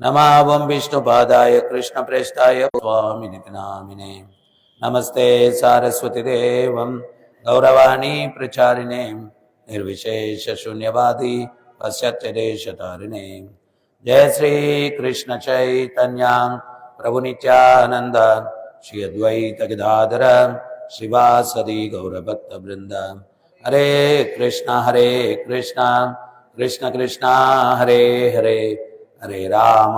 नमावं विष्णुपादाय कृष्णप्रेष्ठाय स्वामिनिति नामिने। नमस्ते सारस्वतीदेवं गौरवाणी प्रचारिणे निर्विशेषशून्यवादी पश्चात्यदेशतारिणे। जय श्री कृष्ण चैतन्य प्रभु नित्यानंद श्री अद्वैत गदाधर श्रीवासदि गौरभक्तवृंद। हरे कृष्ण कृष्ण कृष्ण हरे हरे, हरे राम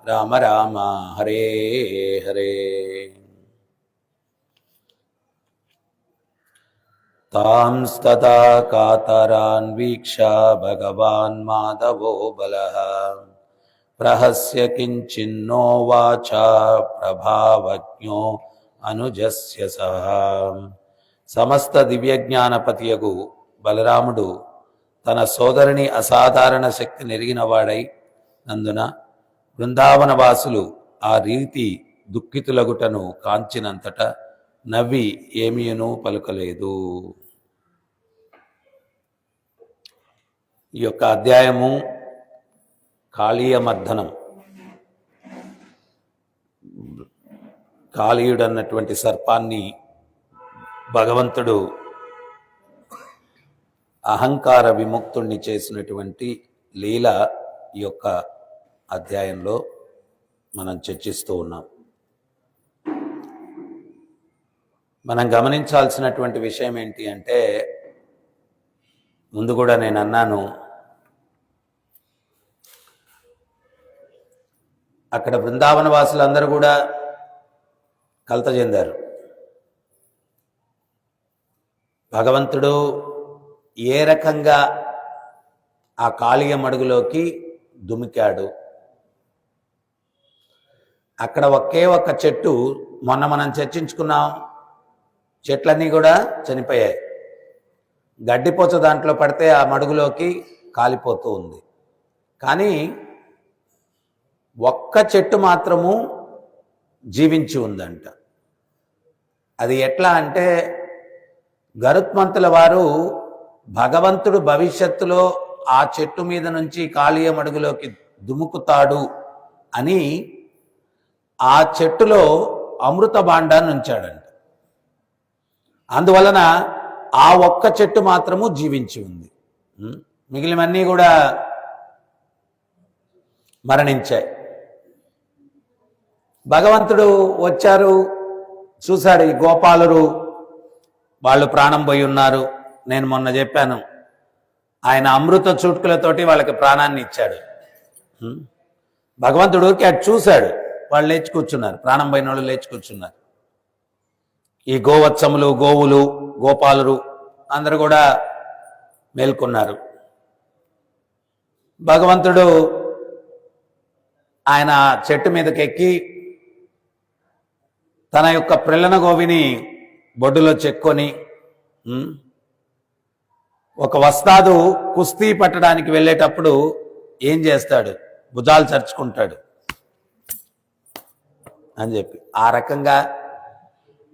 राम राम हरे हरे। तांस्तथा कातरान् वीक्ष्य भगवान् माधवो बलः प्रहस्य किञ्चिन्नोवाच प्रभावज्ञो अनुजस्य सह। సమస్త దివ్యజ్ఞానపతియగు బలరాముడు తన సోదరుని అసాధారణ శక్తి నెరిగినవాడై నందున బృందావన వాసులు ఆ రీతి దుఃఖితులగుటను కాంచినంతట నవ్వి ఏమీయును పలుకలేదు. ఈ యొక్క అధ్యాయము కాళీయమర్దనం. కాళీయుడు అన్నటువంటి సర్పాన్ని భగవంతుడు అహంకార విముక్తుణ్ణి చేసినటువంటి లీల ఈ యొక్క అధ్యాయంలో మనం చర్చిస్తూ ఉన్నాం. మనం గమనించాల్సినటువంటి విషయం ఏంటి అంటే, ముందు కూడా నేను అన్నాను, అక్కడ బృందావన వాసులందరూ కూడా కలత చెందారు. భగవంతుడు ఏ రకంగా ఆ కాళీయ మడుగులోకి దుమికాడు. అక్కడ ఒకే ఒక్క చెట్టు, మొన్న మనం చర్చించుకున్నాం, చెట్లన్నీ కూడా చనిపోయాయి. గడ్డిపోచ దాంట్లో పడితే ఆ మడుగులోకి కాలిపోతూ ఉంది. కానీ ఒక్క చెట్టు మాత్రము జీవించి ఉందంట. అది ఎట్లా అంటే, గరుత్మంతుల వారు భగవంతుడు భవిష్యత్తులో ఆ చెట్టు మీద నుంచి కాళీయ మడుగులోకి దుముకుతాడు అని ఆ చెట్టులో అమృత భాండాన్ని ఉంచాడంట. అందువలన ఆ ఒక్క చెట్టు మాత్రము జీవించి ఉంది, మిగిలినవన్నీ కూడా మరణించాయి. భగవంతుడు వచ్చారు, చూశాడు, ఈ గోపాలురు వాళ్ళు ప్రాణం పోయి ఉన్నారు. నేను మొన్న చెప్పాను, ఆయన అమృత చుట్కులతోటి వాళ్ళకి ప్రాణాన్ని ఇచ్చాడు. భగవంతుడు అటు చూశాడు, వాళ్ళు లేచి కూర్చున్నారు, ప్రాణం పోయిన వాళ్ళు లేచి కూర్చున్నారు. ఈ గోవత్సములు, గోవులు, గోపాలురు అందరూ కూడా మేల్కొన్నారు. భగవంతుడు ఆయన చెట్టు మీదకి ఎక్కి తన యొక్క పిల్లన గోవిని బొడ్డులో చెక్కొని, ఒక వస్తాదు కుస్తీ పట్టడానికి వెళ్ళేటప్పుడు ఏం చేస్తాడు, భుజాలు చరుచుకుంటాడు అని చెప్పి, ఆ రకంగా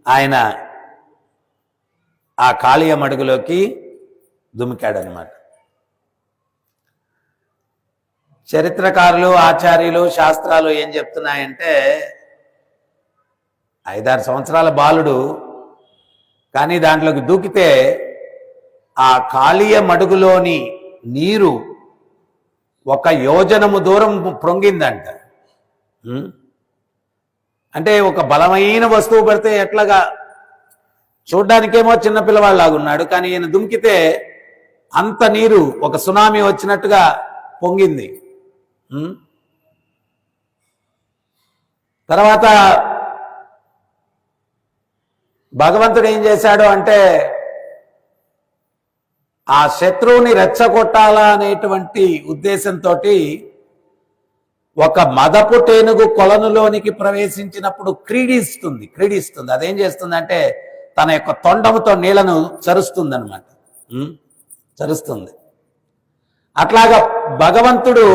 ఆయన ఆ కాళీయ మడుగులోకి దుమికాడనమాట. చరిత్రకారులు, ఆచార్యులు, శాస్త్రాలు ఏం చెప్తున్నాయంటే, 5-6 సంవత్సరాల బాలుడు, కానీ దాంట్లోకి దూకితే ఆ కాళీయ మడుగులోని నీరు 1 యోజనము దూరం పొంగిందంట. అంటే ఒక బలమైన వస్తువు పడితే ఎట్లాగా, చూడ్డానికేమో చిన్నపిల్లవాళ్ళలాగున్నాడు, కానీ ఈయన దుమికితే అంత నీరు ఒక సునామీ వచ్చినట్టుగా పొంగింది. తర్వాత భగవంతుడు ఏం చేశాడు అంటే, ఆ శత్రువుని రెచ్చగొట్టాలా అనేటువంటి ఉద్దేశంతో ఒక మదపు టేనుగు కొలనులోనికి ప్రవేశించినప్పుడు క్రీడిస్తుంది. అదేం చేస్తుందంటే, తన యొక్క తొండముతో నీళ్లను చరుస్తుంది అనమాట, చరుస్తుంది. అట్లాగా భగవంతుడు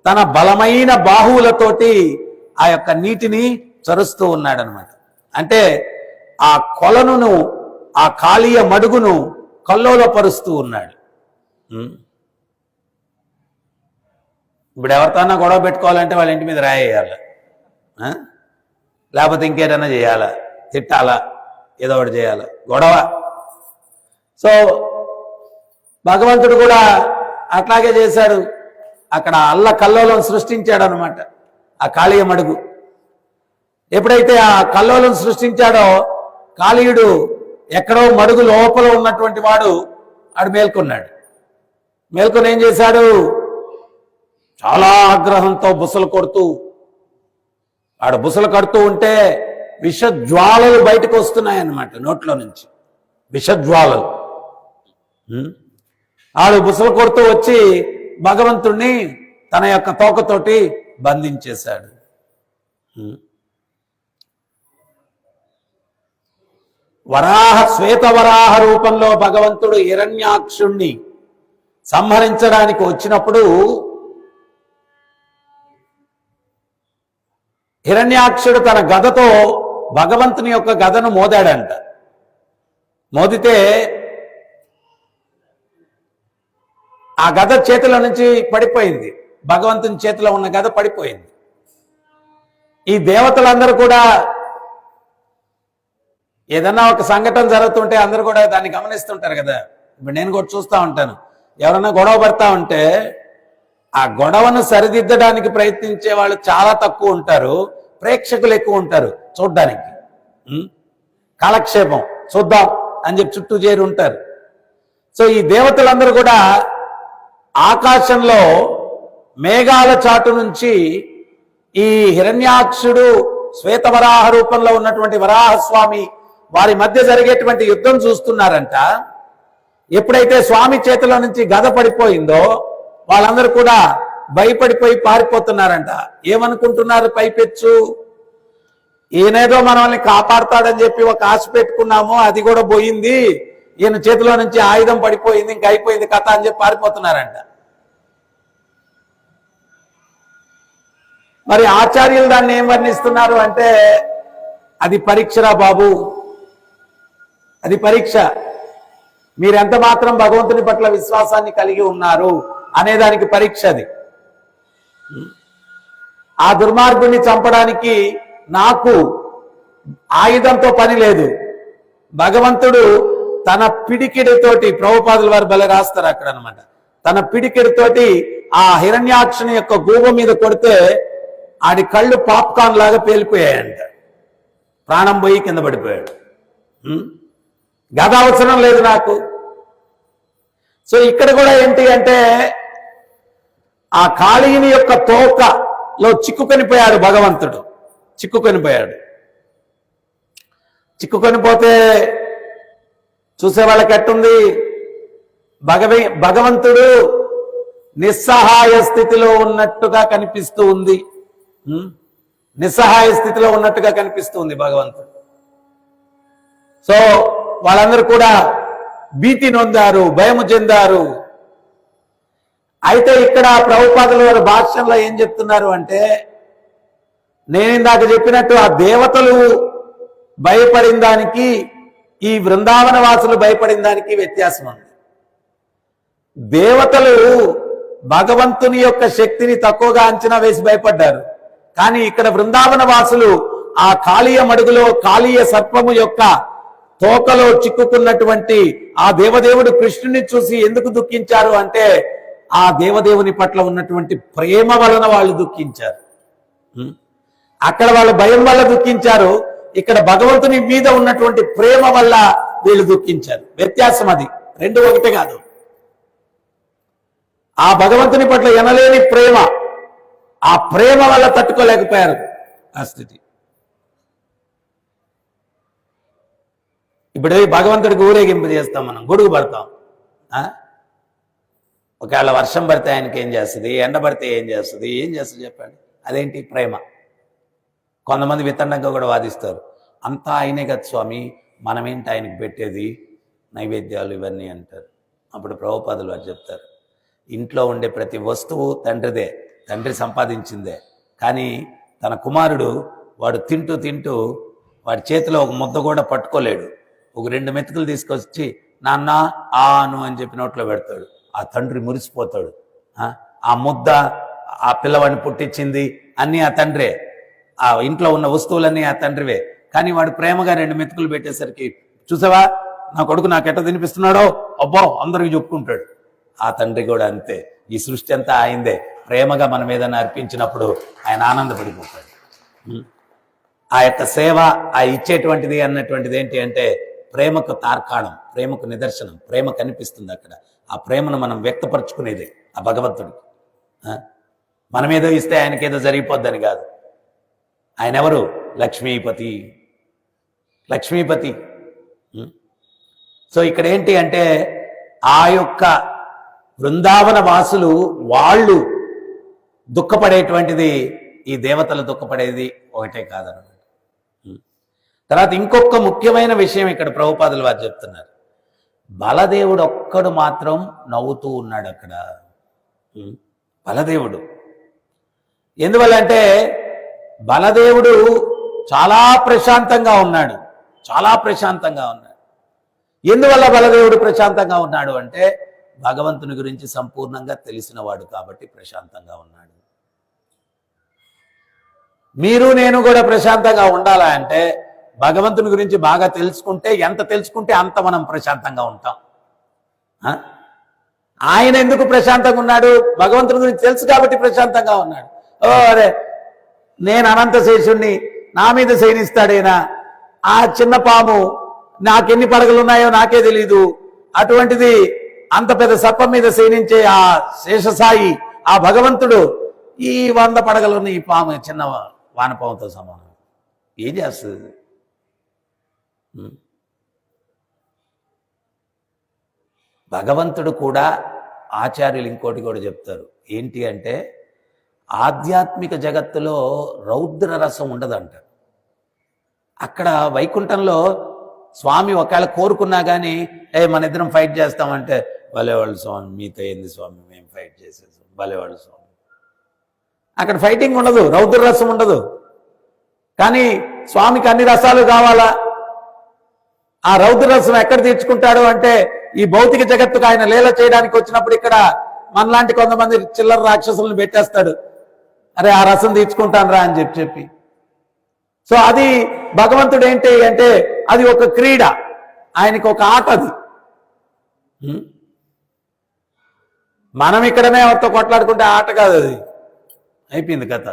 తన బలమైన బాహువులతోటి ఆ యొక్క నీటిని చరుస్తూ ఉన్నాడనమాట. అంటే ఆ కొలనును, ఆ కాళీయ మడుగును కల్లోలపరుస్తూ ఉన్నాడు. ఇప్పుడు ఎవరితోన్నా గొడవ పెట్టుకోవాలంటే వాళ్ళ ఇంటి మీద రాయేయాలి, లేకపోతే ఇంకేదైనా చేయాలా, తిట్టాలా, ఏదో ఒకటి చేయాలి, గొడవ. సో భగవంతుడు కూడా అట్లాగే చేశాడు. అక్కడ అల్ల కల్లోలం సృష్టించాడు అనమాట ఆ కాళీయ మడుగు. ఎప్పుడైతే ఆ కల్లోలం సృష్టించాడో కాళీయుడు ఎక్కడో మడుగు లోపల ఉన్నటువంటి వాడు ఆడు మేల్కొన్నాడు. మేల్కొని ఏం చేశాడు, చాలా ఆగ్రహంతో బుసలు కొడుతూ ఆడు బుసలు కడుతూ ఉంటే విషజ్వాలలు బయటకు వస్తున్నాయన్నమాట నోట్లో నుంచి, విషజ్వాలలు. ఆడు బుసలు కొడుతూ వచ్చి భగవంతుణ్ణి తన యొక్క తోకతోటి బంధించేశాడు. శ్వేతవరాహ రూపంలో భగవంతుడు హిరణ్యాక్షుణ్ణి సంహరించడానికి వచ్చినప్పుడు హిరణ్యాక్షుడు తన గదతో భగవంతుని యొక్క గదను మోదాడంట. మోదితే ఆ గద చేతిలో నుంచి పడిపోయింది, భగవంతుని చేతిలో ఉన్న గద పడిపోయింది. ఈ దేవతలందరూ కూడా ఏదన్నా ఒక సంఘటన జరుగుతుంటే అందరూ కూడా దాన్ని గమనిస్తుంటారు కదా. ఇప్పుడు నేను కూడా చూస్తూ ఉంటాను, ఎవరన్నా గొడవ పడతా ఉంటే ఆ గొడవను సరిదిద్దడానికి ప్రయత్నించే వాళ్ళు చాలా తక్కువ ఉంటారు, ప్రేక్షకులు ఎక్కువ ఉంటారు చూడ్డానికి. కాలక్షేపం చూద్దాం అని చెప్పి చుట్టూ చేరి ఉంటారు. సో ఈ దేవతలందరూ కూడా ఆకాశంలో మేఘాల చాటు నుంచి ఈ హిరణ్యాక్షుడు శ్వేతవరాహ రూపంలో ఉన్నటువంటి వరాహస్వామి వారి మధ్య జరిగేటువంటి యుద్ధం చూస్తున్నారంట. ఎప్పుడైతే స్వామి చేతిలో నుంచి గద పడిపోయిందో వాళ్ళందరూ కూడా భయపడిపోయి పారిపోతున్నారంట. ఏమనుకుంటున్నారు పైపెచ్చు, ఈయనేదో మనల్ని కాపాడతాడని చెప్పి ఒక ఆశ పెట్టుకున్నాము, అది కూడా పోయింది, ఈయన చేతిలో నుంచి ఆయుధం పడిపోయింది, ఇంక అయిపోయింది కథ అని చెప్పి పారిపోతున్నారంట. మరి ఆచార్యులు దాన్ని ఏం వర్ణిస్తున్నారు అంటే, అది పరీక్షరా బాబు, అది పరీక్ష, మీరెంత మాత్రం భగవంతుని పట్ల విశ్వాసాన్ని కలిగి ఉన్నారు అనేదానికి పరీక్ష అది. ఆ దుర్మార్గుడిని చంపడానికి నాకు ఆయుధంతో పని లేదు, భగవంతుడు తన పిడికిడితోటి, ప్రభుపాదుల వారు భలే రాస్తారు అక్కడ అనమాట, తన పిడికిడితోటి ఆ హిరణ్యాక్షుని యొక్క గూబ మీద కొడితే ఆడి కళ్ళు పాప్కార్న్ లాగా పేలిపోయాయంట, ప్రాణం పోయి కింద పడిపోయాడు. గద అవసరం లేదు నాకు. సో ఇక్కడ కూడా ఏంటి అంటే ఆ కాళీయుని యొక్క తోకలో చిక్కుకొనిపోయాడు భగవంతుడు, చిక్కుకొనిపోయాడు. చిక్కుకొనిపోతే చూసే వాళ్ళకి ఎట్టుంది, భగవంతుడు నిస్సహాయ స్థితిలో ఉన్నట్టుగా కనిపిస్తూ ఉంది, నిస్సహాయ స్థితిలో ఉన్నట్టుగా కనిపిస్తుంది భగవంతుడు. సో వాళ్ళందరూ కూడా భీతి నొందారు, భయము చెందారు. అయితే ఇక్కడ ప్రభుపాదుల వారి భాష్యంలో ఏం చెప్తున్నారు అంటే, నేను ఇందాక చెప్పినట్టు ఆ దేవతలు భయపడిన దానికి ఈ బృందావన వాసులు భయపడిన దానికి వ్యత్యాసం ఉంది. దేవతలు భగవంతుని యొక్క శక్తిని తక్కువగా అంచనా వేసి భయపడ్డారు, కానీ ఇక్కడ బృందావన వాసులు ఆ కాళీయ మడుగులో కాళీయ సర్పము యొక్క తోకలో చిక్కుకున్నటువంటి ఆ దేవదేవుడు కృష్ణుని చూసి ఎందుకు దుఃఖించారు అంటే, ఆ దేవదేవుని పట్ల ఉన్నటువంటి ప్రేమ వలన వాళ్ళు దుఃఖించారు. అక్కడ వాళ్ళ భయం వల్ల దుఃఖించారు, ఇక్కడ భగవంతుని మీద ఉన్నటువంటి ప్రేమ వల్ల వీళ్ళు దుఃఖించారు. వ్యత్యాసం అది, రెండు ఒకటే కాదు. ఆ భగవంతుని పట్ల ఎనలేని ప్రేమ, ఆ ప్రేమ వల్ల తట్టుకోలేకపోయారు ఆ స్థితి. ఇప్పుడు భగవంతుడికి ఊరేగింపు చేస్తాం, మనం గొడుగు పడతాం. ఒకవేళ వర్షం పడితే ఆయనకి ఏం చేస్తుంది, ఎండ పడితే ఏం చేస్తుంది, ఏం చేస్తుంది చెప్పండి? అదేంటి? ప్రేమ. కొంతమంది వితండంగా కూడా వాదిస్తారు, అంతా ఆయనే కదా స్వామి, మనమేంటి ఆయనకి పెట్టేది నైవేద్యాలు ఇవన్నీ అంటారు. అప్పుడు ప్రభుపాదులు వారు చెప్తారు, ఇంట్లో ఉండే ప్రతి వస్తువు తండ్రిదే, తండ్రి సంపాదించిందే. కానీ తన కుమారుడు వాడు తింటూ తింటూ వాడి చేతిలో ఒక ముద్ద కూడా పట్టుకోలేడు, ఒక 2 మెతుకులు తీసుకొచ్చి నాన్న ఆను అని చెప్పి నోట్లో పెడతాడు. ఆ తండ్రి మురిసిపోతాడు. ఆ ముద్ద ఆ పిల్లవాడిని పుట్టించింది అన్నీ ఆ తండ్రే, ఆ ఇంట్లో ఉన్న వస్తువులన్నీ ఆ తండ్రివే. కానీ వాడు ప్రేమగా 2 మెతుకులు పెట్టేసరికి, చూసావా నా కొడుకు నాకెట్ట తినిపిస్తున్నాడో, అబ్బో అందరికి చెప్పుకుంటాడు. ఆ తండ్రి కూడా అంతే. ఈ సృష్టి అంతా ఆయనదే. ప్రేమగా మన మీద అర్పించినప్పుడు ఆయన ఆనందపడిపోతాడు. ఆ యొక్క సేవ, ఆ ఇచ్చేటువంటిది అన్నటువంటిది ఏంటి అంటే ప్రేమకు తార్కాణం, ప్రేమకు నిదర్శనం. ప్రేమ కనిపిస్తుంది అక్కడ. ఆ ప్రేమను మనం వ్యక్తపరచుకునేది ఆ భగవంతుడికి. మనం ఏదో ఇస్తే ఆయనకేదో జరిగిపోద్దని కాదు. ఆయన ఎవరు? లక్ష్మీపతి. లక్ష్మీపతి. సో ఇక్కడ ఏంటి అంటే ఆ యొక్క బృందావన వాసులు వాళ్ళు దుఃఖపడేటువంటిది ఈ దేవతలు దుఃఖపడేది ఒకటే కాదన్నమాట. తర్వాత ఇంకొక ముఖ్యమైన విషయం ఇక్కడ ప్రభుపాదులు వారు చెప్తున్నారు. బలదేవుడు ఒక్కడు మాత్రం నవ్వుతూ ఉన్నాడు అక్కడ. బలదేవుడు ఎందువల్ల అంటే బలదేవుడు చాలా ప్రశాంతంగా ఉన్నాడు. చాలా ప్రశాంతంగా ఉన్నాడు. ఎందువల్ల బలదేవుడు ప్రశాంతంగా ఉన్నాడు అంటే భగవంతుని గురించి సంపూర్ణంగా తెలిసినవాడు కాబట్టి ప్రశాంతంగా ఉన్నాడు. మీరు నేను కూడా ప్రశాంతంగా ఉండాలా అంటే భగవంతుని గురించి బాగా తెలుసుకుంటే, ఎంత తెలుసుకుంటే అంత మనం ప్రశాంతంగా ఉంటాం. ఆయన ఎందుకు ప్రశాంతంగా ఉన్నాడు? భగవంతుని గురించి తెలుసు కాబట్టి ప్రశాంతంగా ఉన్నాడు. ఓ అరే నేను అనంత శేషుణ్ణి, నా మీద శయనిస్తాడేనా, ఆ చిన్న పాము నాకెన్ని పడగలు ఉన్నాయో నాకే తెలీదు, అటువంటిది అంత పెద్ద సర్పం మీద శయనించే ఆ శేషసాయి ఆ భగవంతుడు ఈ 100 పడగలున్న ఈ పాము చిన్న వానపాముతో సమానం. ఏం చేస్తుంది? భగవంతుడు కూడా ఆచార్యులు ఇంకోటి కూడా చెప్తారు. ఏంటి అంటే ఆధ్యాత్మిక జగత్తులో రౌద్ర రసం ఉండదంట. అక్కడ వైకుంఠంలో స్వామి ఒకవేళ కోరుకున్నా కానీ మన ఇద్దరం ఫైట్ చేస్తామంటే భలేవాళ్ళు స్వామి, మీతో ఏంది స్వామి, మేము ఫైట్ చేసేసాం, భలేవాళ్ళు స్వామి. అక్కడ ఫైటింగ్ ఉండదు, రౌద్ర రసం ఉండదు. కానీ స్వామికి అన్ని రసాలు కావాలా? ఆ రౌద్ర రసం ఎక్కడ తీర్చుకుంటాడు అంటే ఈ భౌతిక జగత్తుకు ఆయన లీల చేయడానికి వచ్చినప్పుడు ఇక్కడ మనలాంటి కొంతమంది చిల్లర రాక్షసులను పెట్టేస్తాడు. అరే ఆ రసం తీర్చుకుంటాను రా అని చెప్పి. సో అది భగవంతుడు ఏంటి అంటే అది ఒక క్రీడ, ఆయనకి ఒక ఆట. అది మనం ఇక్కడనే ఎవరితో కొట్లాడుకుంటే ఆట కాదు, అది అయిపోయింది కథ.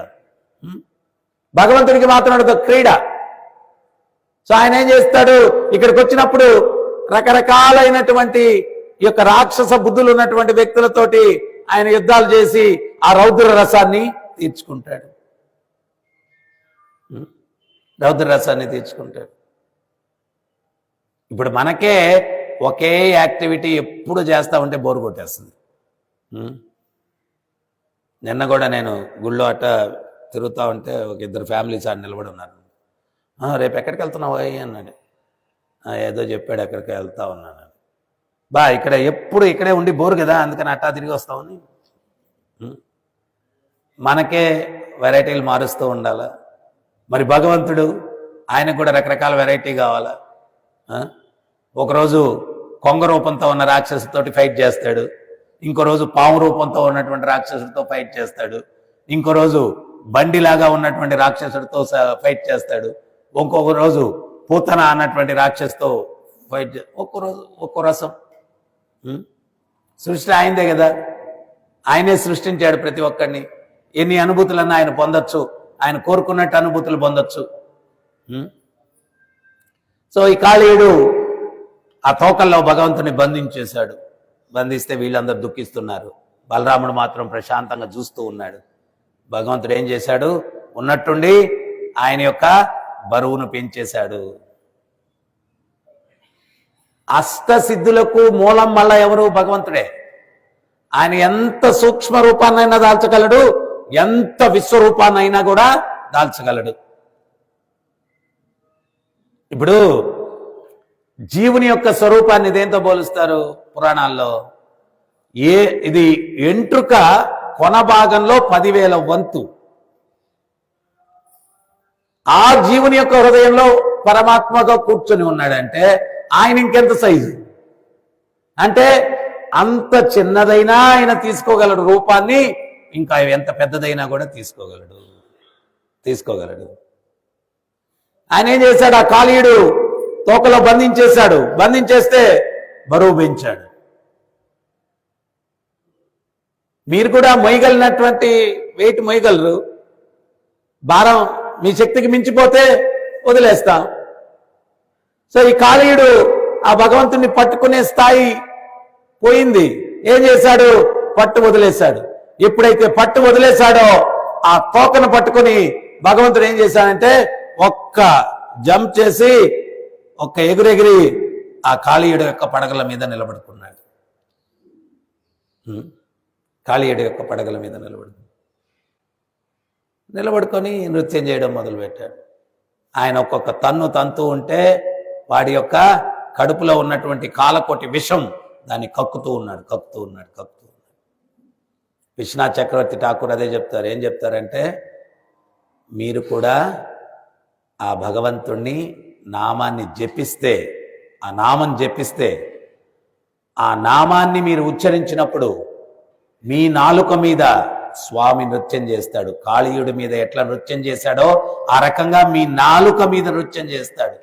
భగవంతుడికి మాత్రం అది ఒక క్రీడ. సో ఆయన ఏం చేస్తాడు, ఇక్కడికి వచ్చినప్పుడు రకరకాలైనటువంటి ఈ యొక్క రాక్షస బుద్ధులు ఉన్నటువంటి వ్యక్తులతోటి ఆయన యుద్ధాలు చేసి ఆ రౌద్ర రసాన్ని తీర్చుకుంటాడు. రౌద్ర రసాన్ని తీర్చుకుంటాడు. ఇప్పుడు మనకే ఒకే యాక్టివిటీ ఎప్పుడు చేస్తా ఉంటే బోరు కొట్టేస్తుంది. నిన్న కూడా నేను గుళ్ళో అట్ట తిరుగుతూ ఉంటే ఒక 2 ఫ్యామిలీస్ ఆడ నిలబడి ఉన్నారు. రేపు ఎక్కడికి వెళ్తున్నావు అన్నాడు. ఏదో చెప్పాడు, ఎక్కడికి వెళ్తా ఉన్నాను. బా ఇక్కడ ఎప్పుడు ఇక్కడే ఉండి బోరు కదా, అందుకని అట్టా తిరిగి వస్తామని. మనకే వెరైటీలు మారుస్తూ ఉండాలా? మరి భగవంతుడు ఆయనకు కూడా రకరకాల వెరైటీ కావాలా? ఒకరోజు కొంగ రూపంతో ఉన్న రాక్షసుతోటి ఫైట్ చేస్తాడు, ఇంకో రోజు పాము రూపంతో ఉన్నటువంటి రాక్షసుడితో ఫైట్ చేస్తాడు, ఇంకో రోజు బండిలాగా ఉన్నటువంటి రాక్షసుడితో ఫైట్ చేస్తాడు, ఇంకొక రోజు పూతన అన్నటువంటి రాక్షసుతో ఫైట్. ఒక్కో రసం. సృష్టి ఆయనదే కదా, ఆయనే సృష్టించాడు ప్రతి ఒక్కడిని. ఎన్ని అనుభూతులన్నా ఆయన పొందొచ్చు, ఆయన కోరుకున్నట్టు అనుభూతులు పొందొచ్చు. సో ఈ కాళీయుడు ఆ తోకల్లో భగవంతుని బంధించేశాడు. బంధిస్తే వీళ్ళందరూ దుఃఖిస్తున్నారు. బలరాముడు మాత్రం ప్రశాంతంగా చూస్తూ ఉన్నాడు. భగవంతుడు ఏం చేశాడు, ఉన్నట్టుండి ఆయన యొక్క బరువును పెంచేశాడు. అష్టసిద్ధులకు మూలం మళ్ళా ఎవరు? భగవంతుడే. ఆయన ఎంత సూక్ష్మ రూపాన్నైనా దాల్చగలడు, ఎంత విశ్వరూపాన్నైనా కూడా దాల్చగలడు. ఇప్పుడు జీవుని యొక్క స్వరూపాన్ని దేంతో పోలుస్తారు పురాణాల్లో? ఇది ఎంట్రుక కొన భాగంలో 10,000 వంతు. ఆ జీవుని యొక్క హృదయంలో పరమాత్మగా కూర్చొని ఉన్నాడంటే ఆయన ఇంకెంత సైజు అంటే అంత చిన్నదైనా ఆయన తీసుకోగలడు రూపాన్ని. ఇంకా ఎంత పెద్దదైనా కూడా తీసుకోగలడు. ఆయన ఏం చేశాడు? ఆ కాళీయుడు తోకలో బంధించేస్తే బరువు పెంచాడు. మీరు కూడా మొయ్యగలిగినటువంటి వెయిట్ మొయ్యగలరు, భారం మీ శక్తికి మించిపోతే వదిలేస్తాం. సో ఈ కాళీయుడు ఆ భగవంతుని పట్టుకునే స్థాయి పోయింది. ఏం చేశాడు? పట్టు వదిలేశాడు. ఎప్పుడైతే పట్టు వదిలేశాడో ఆ తోకను పట్టుకుని భగవంతుడు ఏం చేశాడంటే ఒక్క జంప్ చేసి ఒక్క ఎగురెగిరి ఆ కాళీయుడు యొక్క పడగల మీద నిలబడుకున్నాడు. కాళీయుడు యొక్క పడగల మీద నిలబడుకొని నృత్యం చేయడం మొదలుపెట్టాడు. ఆయన ఒక్కొక్క తంతు ఉంటే వాడి యొక్క కడుపులో ఉన్నటువంటి కాలకోటి విషం దాన్ని కక్కుతూ ఉన్నాడు. విశ్వనాథ్ చక్రవర్తి ఠాకూర్ అదే చెప్తారు. ఏం చెప్తారంటే, మీరు కూడా ఆ భగవంతుణ్ణి నామాన్ని జపిస్తే, ఆ నామాన్ని మీరు ఉచ్చరించినప్పుడు మీ నాలుక మీద స్వామి నృత్యం చేస్తాడు. కాళీయుడి మీద ఎట్లా నృత్యం చేశాడో ఆ రకంగా మీ నాలుక మీద నృత్యం చేస్తాడు.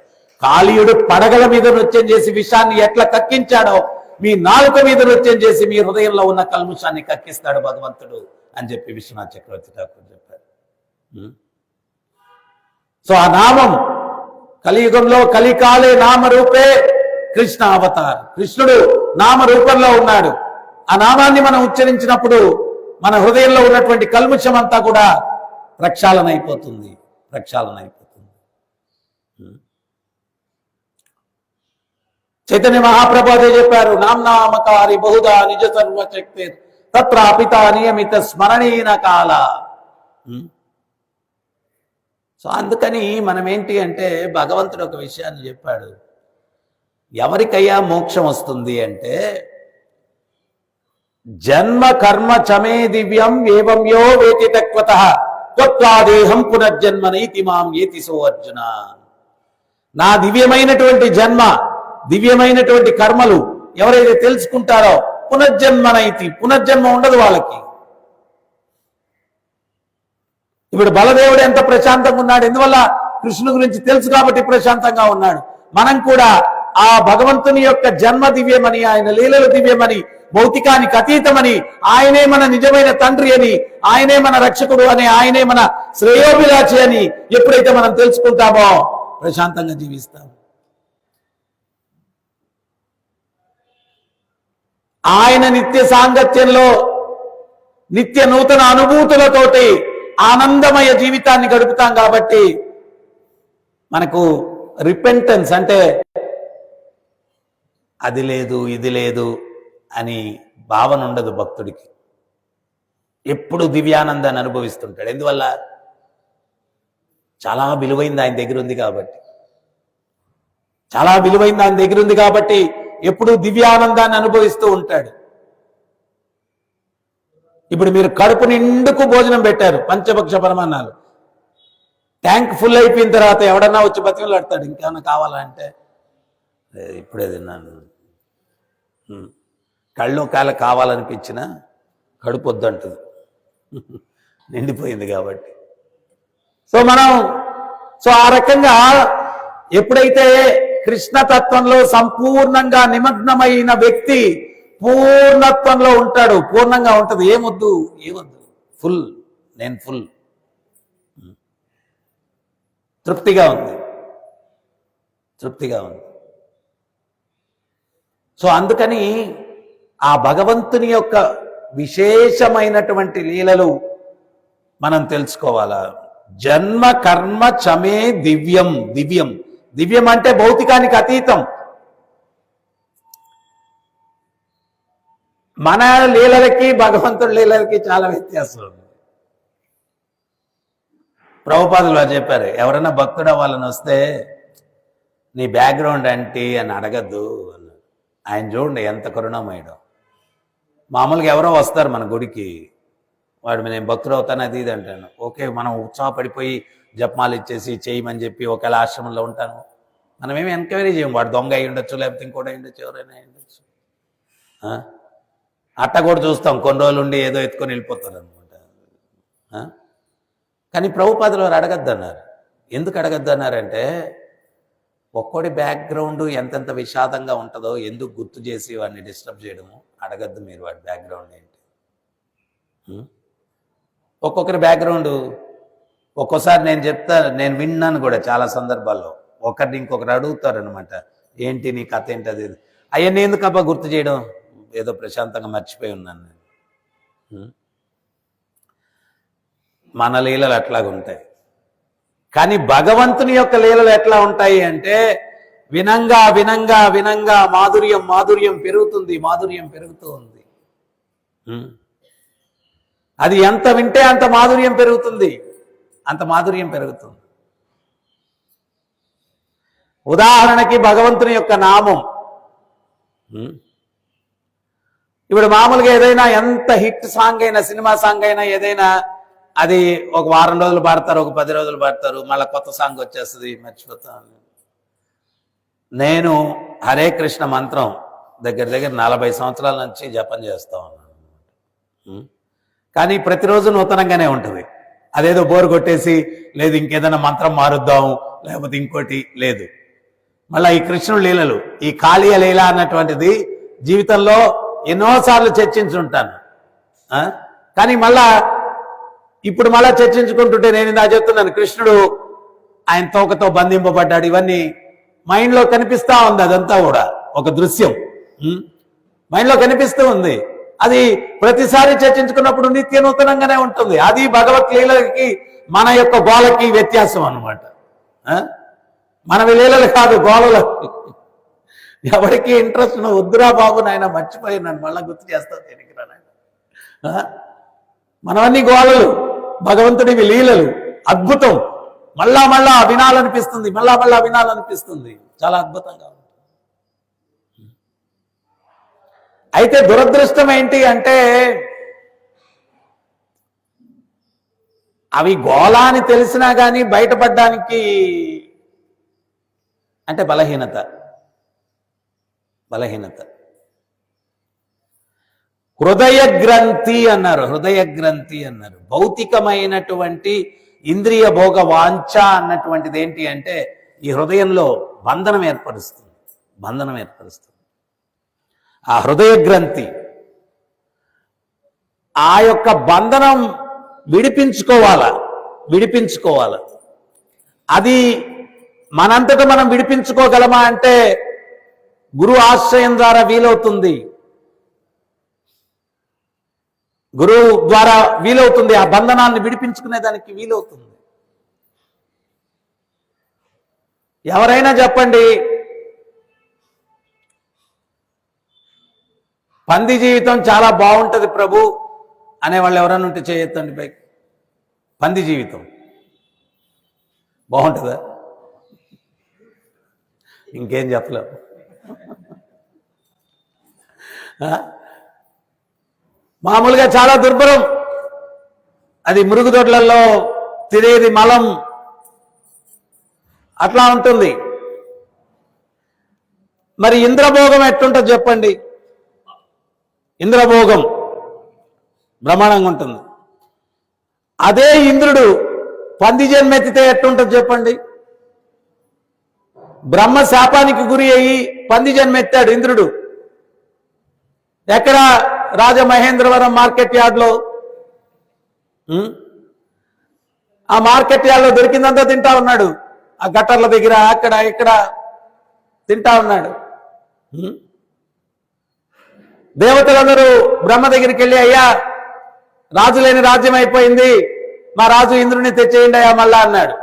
కాళీయుడు పడగల మీద నృత్యం చేసి విషాన్ని ఎట్లా కక్కించాడో మీ నాలుక మీద నృత్యం చేసి మీ హృదయంలో ఉన్న కల్ముషాన్ని కక్కిస్తాడు భగవంతుడు అని చెప్పి విశ్వనాథ్ చక్రవర్తి ఠాకూర్ చెప్పారు. సో ఆ నామం కలియుగంలో కలికాలే నామరూపే కృష్ణ అవతార్. కృష్ణుడు నామరూపంలో ఉన్నాడు. ఆ నామాన్ని మనం ఉచ్చరించినప్పుడు మన హృదయంలో ఉన్నటువంటి కల్ముషం అంతా కూడా ప్రక్షాళన అయిపోతుంది. చైతన్య మహాప్రభు అదే చెప్పారు. నామ్నామకారి బహుదా నిజ సర్వశక్తి తత్రాపిత నియమిత స్మరణీన కాల. సో అందుకని మనం ఏంటి అంటే, భగవంతుడు ఒక విషయాన్ని చెప్పాడు. ఎవరికయ్యా మోక్షం వస్తుంది అంటే, జన్మ కర్మ చమే దివ్యం ఏవం యో వేతి తత్వతః త్వత్వాదేహం పునర్జన్మనైతి మాం ఏతి సో అర్జున. నా దివ్యమైనటువంటి జన్మ, దివ్యమైనటువంటి కర్మలు ఎవరైతే తెలుసుకుంటారో పునర్జన్మ ఉండదు వాళ్ళకి. ఇప్పుడు బలదేవుడు ఎంత ప్రశాంతంగా ఉన్నాడు? ఎందువల్ల? కృష్ణుని గురించి తెలుసు కాబట్టి ప్రశాంతంగా ఉన్నాడు. మనం కూడా ఆ భగవంతుని యొక్క జన్మ దివ్యమని, ఆయన లీలలు దివ్యమని, భౌతికానికి అతీతమని, ఆయనే మన నిజమైన తండ్రి అని, ఆయనే మన రక్షకుడు అని, ఆయనే మన శ్రేయోభిలాషి అని ఎప్పుడైతే మనం తెలుసుకుంటామో ప్రశాంతంగా జీవిస్తాం. ఆయన నిత్య సాంగత్యంలో నిత్య నూతన అనుభూతులతోటి ఆనందమయ జీవితాన్ని గడుపుతాం కాబట్టి మనకు రిపెంటెన్స్ అంటే అది లేదు ఇది లేదు అని భావన ఉండదు భక్తుడికి. ఎప్పుడు దివ్యానందాన్ని అనుభవిస్తుంటాడు. ఎందువల్ల? చాలా విలువైంది ఆయన దగ్గర ఉంది కాబట్టి ఎప్పుడు దివ్యానందాన్ని అనుభవిస్తూ ఉంటాడు. ఇప్పుడు మీరు కడుపు నిండుకు భోజనం పెట్టారు, పంచభక్ష పరమాన్నాలు, ట్యాంక్ ఫుల్ అయిపోయిన తర్వాత ఎవడన్నా వచ్చి బతిమలాడతాడు ఇంకేమన్నా కావాలంటే, ఇప్పుడే తిన్నాను. కళ్ళు కాల కావాలనిపించినా కడుపు వద్దంటుంది, నిండిపోయింది కాబట్టి. సో ఆ రకంగా ఎప్పుడైతే కృష్ణతత్వంలో సంపూర్ణంగా నిమగ్నమైన వ్యక్తి పూర్ణత్వంలో ఉంటాడు. పూర్ణంగా ఉంటది. ఏమొద్దు ఫుల్, నేను ఫుల్, తృప్తిగా ఉంది. సో అందుకని ఆ భగవంతుని యొక్క విశేషమైనటువంటి లీలలు మనం తెలుసుకోవాలా. జన్మ కర్మ చమే దివ్యం. దివ్యం అంటే భౌతికానికి అతీతం. మన లీలలకి భగవంతుడి లీలలకి చాలా వ్యత్యాసం ఉంది. ప్రభుపాదులు చెప్పారు, ఎవరైనా భక్తుడు అవ్వాలని వస్తే నీ బ్యాక్గ్రౌండ్ ఏంటి అని అడగద్దు అన్నారు. ఆయన చూడండి ఎంత కరుణమయుడు. మామూలుగా ఎవరో వస్తారు మన గుడికి, వాడు నేను భక్తుడు అవుతాను అది ఇది అంటాను. ఓకే, మనం ఉత్సాహపడిపోయి జపమాలు ఇచ్చేసి చేయమని చెప్పి ఒకవేళ ఆశ్రమంలో ఉంటాను, మనం ఏమి ఎంక్వైరీ చేయం. వాడు దొంగ అయి ఉండొచ్చు, లేకపోతే ఇంకోటి అయి ఉండొచ్చు, ఎవరైనా అయి ఉండొచ్చు. అట్ట కూడా చూస్తాం. కొన్ని రోజులు ఉండి ఏదో ఎత్తుకొని వెళ్ళిపోతారు అనమాట. కానీ ప్రభుపాదులు వారు అడగద్దన్నారు. ఎందుకు అడగద్దన్నారంటే ఒక్కోడి బ్యాక్గ్రౌండ్ ఎంతెంత విషాదంగా ఉంటుందో ఎందుకు గుర్తు చేసి వాడిని డిస్టర్బ్ చేయడము అడగద్దు. మీరు వాడి బ్యాక్గ్రౌండ్ ఏంటి, ఒక్కొక్కరి బ్యాక్గ్రౌండ్ ఒక్కోసారి నేను విన్నాను కూడా చాలా సందర్భాల్లో. ఒకరిని ఇంకొకరు అడుగుతారు అనమాట, ఏంటి నీ కథ ఏంటి అది అవన్నీ ఎందుకబ్బా గుర్తు చేయడం, ఏదో ప్రశాంతంగా మర్చిపోయి ఉన్నాను నేను. మన లీలలు అట్లాగా ఉంటాయి. కానీ భగవంతుని యొక్క లీలలు ఎట్లా ఉంటాయి అంటే వినంగా వినంగా వినంగా మాధుర్యం పెరుగుతుంది, మాధుర్యం పెరుగుతూ ఉంది. అది ఎంత వింటే అంత మాధుర్యం పెరుగుతుంది, అంత మాధుర్యం పెరుగుతుంది. ఉదాహరణకి భగవంతుని యొక్క నామం. ఇప్పుడు మామూలుగా ఏదైనా ఎంత హిట్ సాంగ్ అయినా, సినిమా సాంగ్ అయినా ఏదైనా, అది ఒక వారం రోజులు పాడతారు, ఒక 10 రోజులు పాడతారు, మళ్ళీ కొత్త సాంగ్ వచ్చేస్తుంది, మర్చిపోతాను. నేను హరే కృష్ణ మంత్రం దగ్గర 40 సంవత్సరాల నుంచి జపం చేస్తా ఉన్నాను. కానీ ప్రతిరోజు నూతనంగానే ఉంటుంది. అదేదో బోరు కొట్టేసి లేదు ఇంకేదైనా మంత్రం మారుద్దాం లేకపోతే ఇంకోటి లేదు. మళ్ళీ ఈ కృష్ణుడు లీలలు, ఈ కాళీయ లీల అన్నటువంటిది జీవితంలో ఎన్నోసార్లు చర్చించుంటాను. కానీ ఇప్పుడు మళ్ళా చర్చించుకుంటుంటే నేను ఇందా చెప్తున్నాను, కృష్ణుడు ఆయన తోకతో బంధింపబడ్డాడు, ఇవన్నీ మైండ్లో కనిపిస్తూ ఉంది. అదంతా కూడా ఒక దృశ్యం మైండ్లో కనిపిస్తూ ఉంది. అది ప్రతిసారి చర్చించుకున్నప్పుడు నిత్య నూతనంగానే ఉంటుంది. అది భగవత్ లీలకి మన యొక్క గోలకి వ్యత్యాసం అన్నమాట. మనవి లీలలు కాదు, గోళలు. ఎవరికి ఇంట్రెస్ట్ వద్దురా బాబు నాయన మర్చిపోయి నన్ను మళ్ళీ గుర్తు చేస్తాను దేనికి రా నాయన. మనవన్నీ గోళలు, భగవంతుడివి లీలలు, అద్భుతం. మళ్ళా వినాలనిపిస్తుంది, మళ్ళా వినాలనిపిస్తుంది. చాలా అద్భుతంగా ఉంది. అయితే దురదృష్టం ఏంటి అంటే అవి గోళ అని తెలిసినా కానీ బయటపడడానికి అంటే బలహీనత. హృదయ గ్రంథి అన్నారు. భౌతికమైనటువంటి ఇంద్రియ భోగ వాంఛ అన్నటువంటిది ఏంటి అంటే ఈ హృదయంలో బంధనం ఏర్పరుస్తుంది. ఆ హృదయ గ్రంథి, ఆ యొక్క బంధనం విడిపించుకోవాల. అది మనంతట మనం విడిపించుకోగలమా అంటే గురు ఆశ్రయం ద్వారా వీలవుతుంది. గురువు ద్వారా వీలవుతుంది. ఆ బంధనాన్ని విడిపించుకునేదానికి వీలవుతుంది. ఎవరైనా చెప్పండి, పంది జీవితం చాలా బాగుంటుంది ప్రభు అనేవాళ్ళు ఎవరైనా ఉంటే చేయొద్దండి పైకి. పంది జీవితం బాగుంటుందా? ఇంకేం చెప్పలేము. మామూలుగా చాలా దుర్భరం. అది మురుగుదొడ్లలో తినేది మలం అట్లా ఉంటుంది. మరి ఇంద్రభోగం ఎట్లుంటుంది చెప్పండి? ఇంద్రభోగం బ్రహ్మాండంగా ఉంటుంది. అదే ఇంద్రుడు పంది జన్మెత్తితే ఎట్లుంటుంది చెప్పండి? బ్రహ్మ శాపానికి గురి అయ్యి పంది జన్మెత్తాడు ఇంద్రుడు. ఎక్కడ? రాజమహేంద్రవరం మార్కెట్ యార్డ్లో. ఆ మార్కెట్ యార్డ్లో దొరికిందంతా తింటా ఉన్నాడు. ఆ గట్టర్ల దగ్గర అక్కడ ఇక్కడ తింటా ఉన్నాడు. దేవతలందరూ బ్రహ్మ దగ్గరికి వెళ్ళి, అయ్యా రాజు లేని రాజ్యం అయిపోయింది, మా రాజు ఇంద్రుని తెచ్చేయండి అయ్యా మళ్ళా అన్నాడు.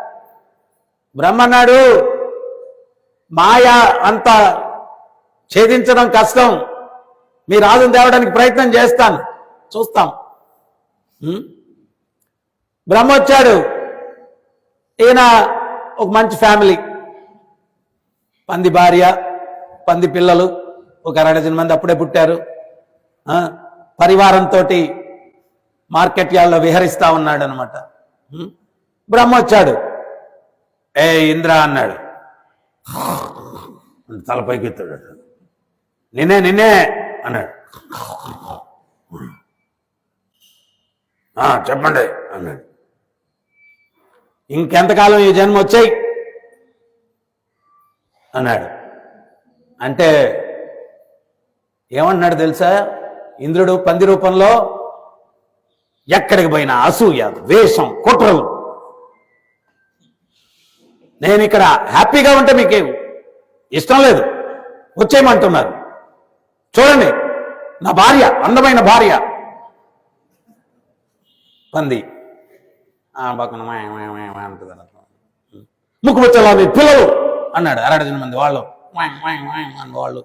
బ్రహ్మ అన్నాడు, మాయ అంత ఛేదించడం కష్టం, మీ రాజును తేవడానికి ప్రయత్నం చేస్తాను, చూస్తాం. బ్రహ్మ వచ్చాడు. ఈయన ఒక మంచి ఫ్యామిలీ, పంది భార్య, పంది పిల్లలు, ఒక 60 మంది అప్పుడే పుట్టారు. పరివారంతో మార్కెట్ యార్డ్లో విహరిస్తా ఉన్నాడు అనమాట. బ్రహ్మ వచ్చాడు. ఏ ఇంద్ర అన్నాడు. తలపైకి ఎత్తాడు. నిన్నే అన్నాడు. చెప్పండి అన్నాడు. ఇంకెంతకాలం ఈ జన్మ వచ్చాయి అన్నాడు. అంటే ఏమంటున్నాడు తెలుసా? ఇంద్రుడు పంది రూపంలో ఎక్కడికి పోయినా అసూయ, ద్వేషం, కుట్రలు. నేను ఇక్కడ హ్యాపీగా ఉంటే మీకేం ఇష్టం లేదు, వచ్చేయమంటున్నారు. చూడండి, నా భార్య, అందమైన భార్య పంది పక్కన అంటుంది. ముక్కు వచ్చేలా మీ పిల్లలు అన్నాడు. 60 మంది వాళ్ళు వాళ్ళు.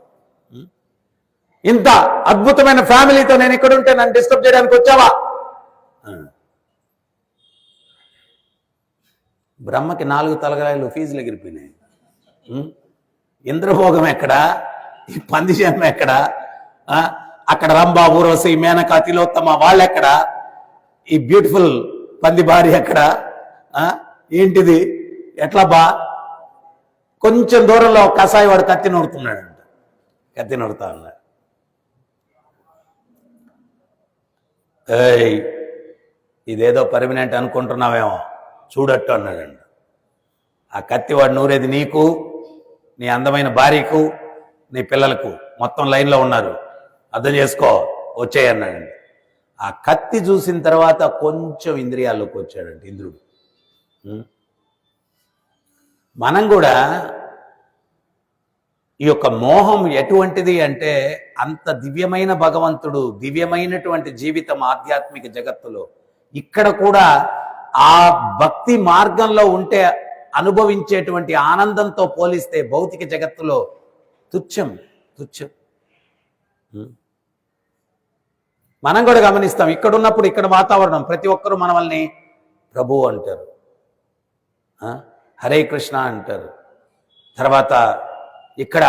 ఇంత అద్భుతమైన ఫ్యామిలీతో నేను ఇక్కడ ఉంటే నన్ను డిస్టర్బ్ చేయడానికి వచ్చావా? బ్రహ్మకి 4 తలగలాయలు ఫీజులు ఎగిరిపోయినాయి. ఇంద్రభోగం ఎక్కడా? ఈ పంది జన్మ ఎక్కడా? అక్కడ రంభా, ఊర్వశి, మేనక, తిలోత్తమ వాళ్ళెక్కడా? ఈ బ్యూటిఫుల్ పంది భార్య ఎక్కడా? ఏంటిది? ఎట్లా బా? కొంచెం దూరంలో కసాయి వాడు కత్తి నూరుతున్నాడంట. కత్తి నూరుతా ఉన్నాడు. ఇదేదో పర్మనెంట్ అనుకుంటున్నావేమో, చూడట్టు అన్నాడంట. ఆ కత్తి వాడు నూరేది నీకు, నీ అందమైన భార్యకు, నీ పిల్లలకు. మొత్తం లైన్లో ఉన్నారు, అర్థం చేసుకో, వచ్చేయన్నాడండి. ఆ కత్తి చూసిన తర్వాత కొంచెం ఇంద్రియాల్లోకి వచ్చాడంట ఇంద్రుడు. మనం కూడా ఈ యొక్క మోహం ఎటువంటిది అంటే, అంత దివ్యమైన భగవంతుడు, దివ్యమైనటువంటి జీవితం ఆధ్యాత్మిక జగత్తులో, ఇక్కడ కూడా ఆ భక్తి మార్గంలో ఉంటే అనుభవించేటువంటి ఆనందంతో పోలిస్తే భౌతిక జగత్తులో తుచ్చం. మనం కూడా గమనిస్తాం, ఇక్కడ ఉన్నప్పుడు ఇక్కడ వాతావరణం, ప్రతి ఒక్కరూ మనల్ని ప్రభు అంటారు, హరే కృష్ణ అంటారు. తర్వాత ఇక్కడ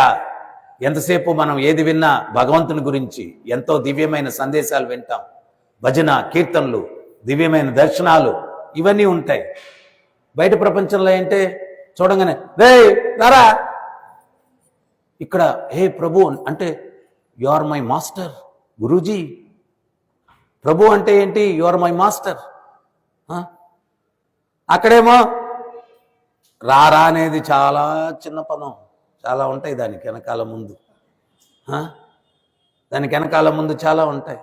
ఎంతసేపు మనం ఏది విన్నా భగవంతుని గురించి ఎంతో దివ్యమైన సందేశాలు వింటాం. భజన, కీర్తనలు, దివ్యమైన దర్శనాలు ఇవన్నీ ఉంటాయి. బయట ప్రపంచంలో ఏంటే చూడంగానే రే రారా, ఇక్కడ హే ప్రభు అంటే you are my master Guruji. ప్రభు అంటే ఏంటి? You are my master. అక్కడేమో రారా అనేది చాలా చిన్న పదం, చాలా ఉంటాయి దానికి వెనకాల ముందు. దానికి వెనకాల ముందు చాలా ఉంటాయి.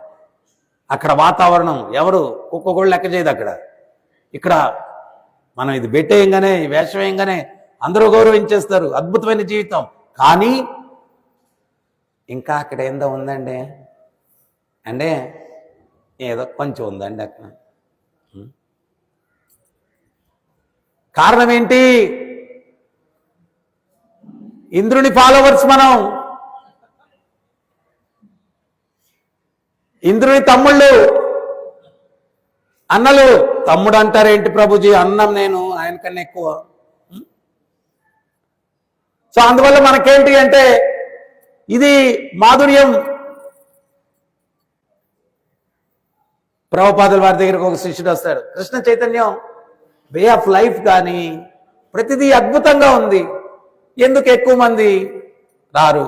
అక్కడ వాతావరణం ఎవరు కుక్క కూడా లెక్క చేయదు. ఇక్కడ మనం ఇది పెట్టేయంగానే, ఈ వేషం వేయంగానే అందరూ గౌరవించేస్తారు, అద్భుతమైన జీవితం. కానీ ఇంకా అక్కడ ఏందో ఉందండి అంటే ఏదో కొంచెం ఉందండి అక్కడ. కారణం ఏంటి? ఇంద్రుని ఫాలోవర్స్ మనం, ఇంద్రుని తమ్ముళ్ళు, అన్నలు. తమ్ముడు అంటారేంటి ప్రభుజీ? అన్నం నేను ఆయన కన్నా ఎక్కువ. సో అందువల్ల మనకేంటి అంటే ఇది మాధుర్యం. ప్రభుపాదుల వారి దగ్గరకు ఒక శిష్యుడు వస్తాడు. కృష్ణ చైతన్యం వే ఆఫ్ లైఫ్ కానీ ప్రతిదీ అద్భుతంగా ఉంది, ఎందుకు ఎక్కువ మంది రారు?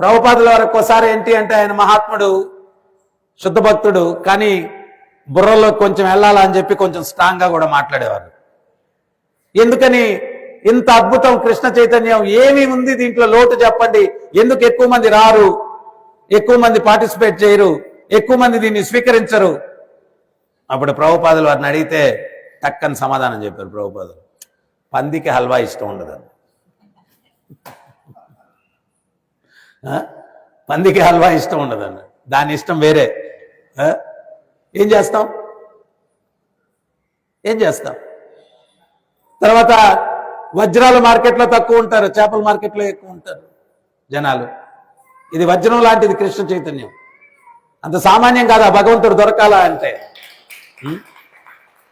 ప్రభుపాదుల వారు ఒక్కోసారి ఏంటి అంటే, ఆయన మహాత్ముడు, శుద్ధ భక్తుడు, కానీ బుర్రలో కొంచెం వెళ్ళాలని చెప్పి కొంచెం స్ట్రాంగ్గా కూడా మాట్లాడేవారు. ఎందుకని? ఇంత అద్భుతం కృష్ణ చైతన్యం, ఏమి ఉంది దీంట్లో లోటు చెప్పండి, ఎందుకు ఎక్కువ మంది రారు, ఎక్కువ మంది పార్టిసిపేట్ చేయరు, ఎక్కువ మంది దీన్ని స్వీకరించరు? అప్పుడు ప్రభుపాదులు వారిని అడిగితే టక్కని సమాధానం చెప్పారు ప్రభుపాదులు, పందికి హల్వా ఇష్టం ఉండదు. పందికి హల్వా ఇష్టం ఉండదన్న, దాని ఇష్టం వేరే. ఏం చేస్తాం? తర్వాత వజ్రాల మార్కెట్లో తక్కువ ఉంటారు, చేపల మార్కెట్లో ఎక్కువ ఉంటారు జనాలు. ఇది వజ్రం లాంటిది కృష్ణ చైతన్యం, అంత సామాన్యం కాదా భగవంతుడు దొరకాలా అంటే?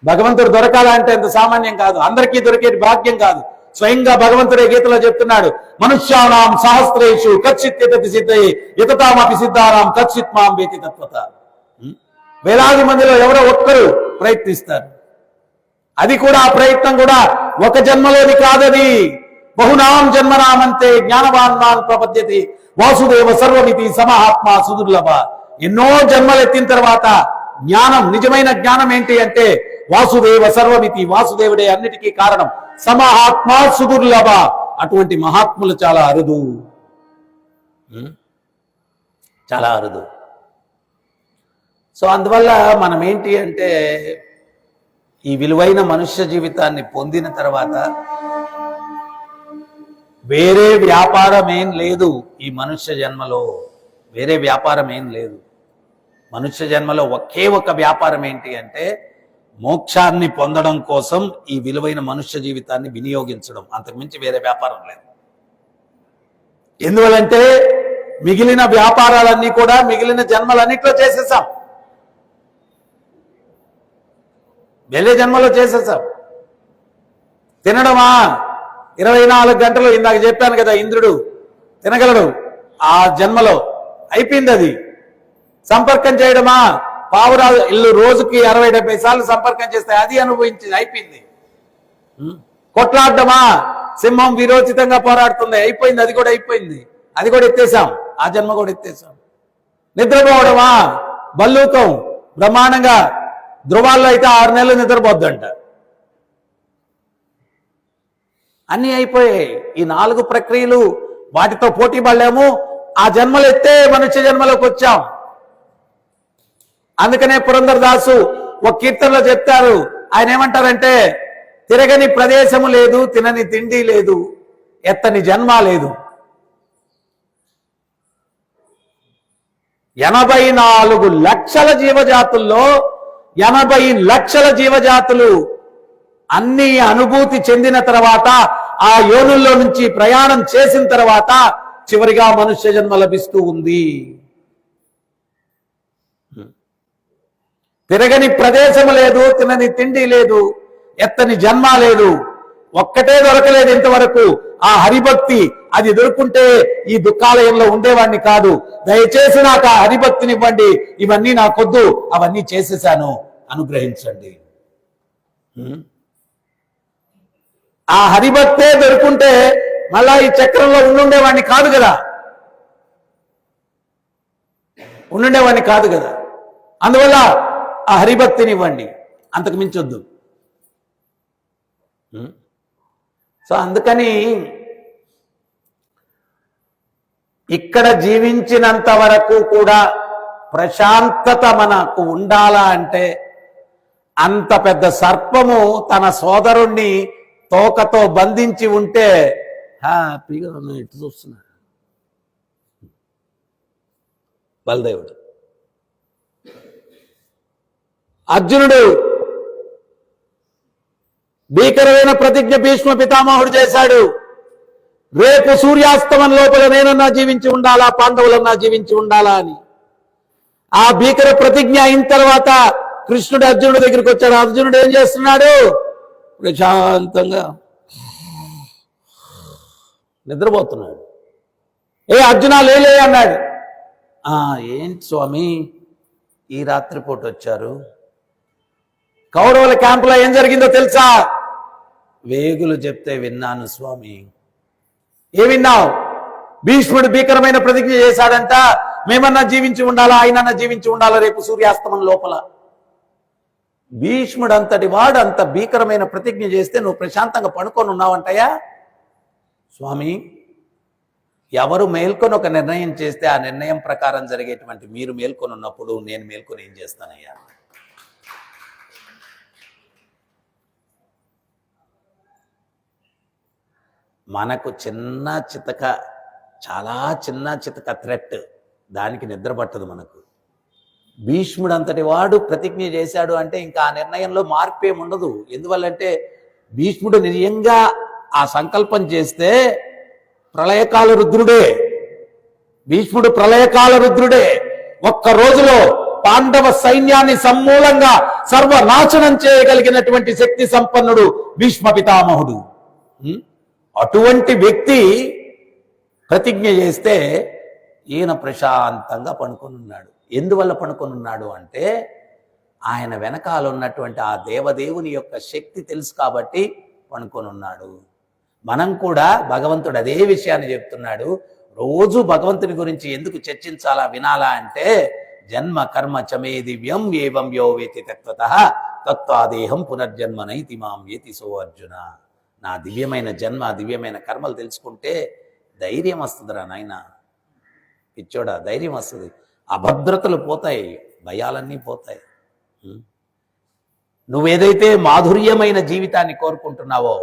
భగవంతుడు దొరకాలా అంటే అంత సామాన్యం కాదు, అందరికీ దొరికేది భాగ్యం కాదు. స్వయంగా భగవంతుడే గీతలో చెప్తున్నాడు, మనుష్యానాం సహస్రేషు కచ్చిత్ యతతి సిద్ధయే యతతామపి సిద్ధానాం కచ్చిత్ మాం వేతి తత్వత. వేలాది మందిలో ఎవరో ఒక్కరు ప్రయత్నిస్తారు. అది కూడా ఆ ప్రయత్నం కూడా ఒక జన్మలోది కాదది. బహునాం జన్మనామంతే జ్ఞానవాన్ మాన్ ప్రపద్యతి వాసుదేవ సర్వమితి సమహాత్మ సుదుర్లభ. ఎన్నో జన్మలు ఎత్తిన తర్వాత జ్ఞానం, నిజమైన జ్ఞానం ఏంటి అంటే వాసుదేవ సర్వమితి, వాసుదేవుడే అన్నిటికీ కారణం, సమహాత్మా సుదుర్లభ. అటువంటి మహాత్ములు చాలా అరుదు, చాలా అరుదు. సో అందువల్ల మనం ఏంటి అంటే ఈ విలువైన మనుష్య జీవితాన్ని పొందిన తర్వాత వేరే వ్యాపారం ఏం లేదు. ఈ మనుష్య జన్మలో వేరే వ్యాపారం ఏం లేదు. మనుష్య జన్మలో ఒకే ఒక వ్యాపారం ఏంటి అంటే మోక్షాన్ని పొందడం కోసం ఈ విలువైన మనుష్య జీవితాన్ని వినియోగించడం, అంతకుమించి వేరే వ్యాపారం లేదు. ఎందువలంటే మిగిలిన వ్యాపారాలన్నీ కూడా మిగిలిన జన్మలన్నిట్లో చేసేసాం, వేరే జన్మలో చేసేసాం. తినడమా 24 గంటలు, ఇందాక చెప్పాను కదా ఇంద్రుడు తినగలడు, ఆ జన్మలో అయిపోయింది అది. సంపర్కం చేయడమా, పావురాలు ఇల్లు రోజుకి 60-70 సార్లు సంపర్కం చేస్తే అది అనుభవించింది, అయిపోయింది. కొట్లాడమా, సింహం విరోచితంగా పోరాడుతుంది, అయిపోయింది, అది కూడా అయిపోయింది, అది కూడా ఎత్తేసాం, ఆ జన్మ కూడా ఎత్తేసాం. నిద్రపోవడమా, బల్లూకం బ్రహ్మాండంగా ధ్రువాల్లో అయితే 6 నెలలు నిద్రపోద్దంట, అన్నీ అయిపోయాయి. ఈ 4 ప్రక్రియలు వాటితో పోటీ పడలేము, ఆ జన్మలు ఎత్తే మనుష్య జన్మలోకి వచ్చాం. అందుకనే పురంధరదాసు ఒక కీర్తనలో చెప్తారు, ఆయన ఏమంటారంటే తిరగని ప్రదేశము లేదు, తినని తిండి లేదు, ఎత్తని జన్మ లేదు. 84 లక్షల జీవజాతుల్లో 80 లక్షల జీవజాతులు అన్ని అనుభూతి చెందిన తర్వాత ఆ యోనుల్లో నుంచి ప్రయాణం చేసిన తర్వాత చివరిగా మనుష్య జన్మ లభిస్తూ ఉంది. తిరగని ప్రదేశం లేదు, తినని తిండి లేదు, ఎత్తని జన్మ లేదు, ఒక్కటే దొరకలేదు ఇంతవరకు, ఆ హరిభక్తి. అది దొరుకుంటే ఈ దుఃఖాలయంలో ఉండేవాడిని కాదు. దయచేసి నాకు ఆ హరిభక్తినివ్వండి, ఇవన్నీ నాకొద్దు, అవన్నీ చేసేసాను, అనుగ్రహించండి. ఆ హరిభక్తే దొరుకుంటే మళ్ళా ఈ చక్రంలో ఉండుండేవాడిని కాదు కదా, ఉండుండేవాడిని కాదు కదా. అందువల్ల ఆ హరిభక్తిని ఇవ్వండి, అంతకు మించొద్దు. సో అందుకని ఇక్కడ జీవించినంత వరకు కూడా ప్రశాంతత మనకు ఉండాలా అంటే అంత పెద్ద సర్పము తన సోదరుణ్ణి తోకతో బంధించి ఉంటే హ్యాపీగా ఇటు చూస్తున్నాడు బలదేవుడు. అర్జునుడు భీకరమైన ప్రతిజ్ఞ భీష్మ పితామహుడు చేశాడు, రేపు సూర్యాస్తమం లోపల నేనన్నా జీవించి ఉండాలా, పాండవులన్నా జీవించి ఉండాలా అని. ఆ భీకర ప్రతిజ్ఞ అయిన తర్వాత కృష్ణుడు అర్జునుడి దగ్గరికి వచ్చాడు. అర్జునుడు ఏం చేస్తున్నాడు? ప్రశాంతంగా నిద్రపోతున్నాడు. ఏ అర్జున లేలే అన్నాడు. ఏంటి స్వామి ఈ రాత్రిపూట వచ్చారు? కౌరవుల క్యాంపులో ఏం జరిగిందో తెలుసా? వేగులు చెప్తే విన్నాను స్వామి. ఏ విన్నావు? భీష్ముడు భీకరమైన ప్రతిజ్ఞ చేశాడంట, మేమన్నా జీవించి ఉండాలా, ఆయనన్నా జీవించి ఉండాలా రేపు సూర్యాస్తమం లోపల. భీష్ముడు అంతటి వాడు అంత భీకరమైన ప్రతిజ్ఞ చేస్తే నువ్వు ప్రశాంతంగా పడుకొని ఉన్నావంటయా? స్వామి, ఎవరు మేల్కొని ఒక నిర్ణయం చేస్తే ఆ నిర్ణయం ప్రకారం జరిగేటువంటి మీరు మేల్కొని ఉన్నప్పుడు నేను మేల్కొని ఏం చేస్తానయ్యా? మనకు చిన్న చితక, చాలా చిన్న చితక థ్రెట్, దానికి నిద్ర పట్టదు మనకు. భీష్ముడు అంతటి వాడు ప్రతిజ్ఞ చేశాడు అంటే ఇంకా ఆ నిర్ణయంలో మార్పు ఏమి ఉండదు. ఎందువల్లంటే భీష్ముడు నిజంగా ఆ సంకల్పం చేస్తే ప్రళయకాల రుద్రుడే. భీష్ముడు ప్రళయకాల రుద్రుడే. ఒక్క రోజులో పాండవ సైన్యాన్ని సమూలంగా సర్వనాశనం చేయగలిగినటువంటి శక్తి సంపన్నుడు భీష్మ పితామహుడు. అటువంటి వ్యక్తి ప్రతిజ్ఞ చేస్తే ఈయన ప్రశాంతంగా పడుకొని ఉన్నాడు. ఎందువల్ల పడుకొని ఉన్నాడు అంటే ఆయన వెనకాల ఉన్నటువంటి ఆ దేవదేవుని యొక్క శక్తి తెలుసు కాబట్టి పడుకొని ఉన్నాడు. మనం కూడా భగవంతుడు అదే విషయాన్ని చెప్తున్నాడు. రోజు భగవంతుని గురించి ఎందుకు చర్చించాలా, వినాలా అంటే జన్మ కర్మ చమే దివ్యం ఏవం యో వేతి తత్వతః తత్వాదేహం పునర్జన్మ నైతి మాం ఏతి సో అర్జున. నా దివ్యమైన జన్మ దివ్యమైన కర్మలు తెలుసుకుంటే ధైర్యం వస్తుందిరా నాయన, పిచ్చోడా, ధైర్యం వస్తుంది. అభద్రతలు పోతాయి, భయాలన్నీ పోతాయి. నువ్వేదైతే మాధుర్యమైన జీవితాన్ని కోరుకుంటున్నావో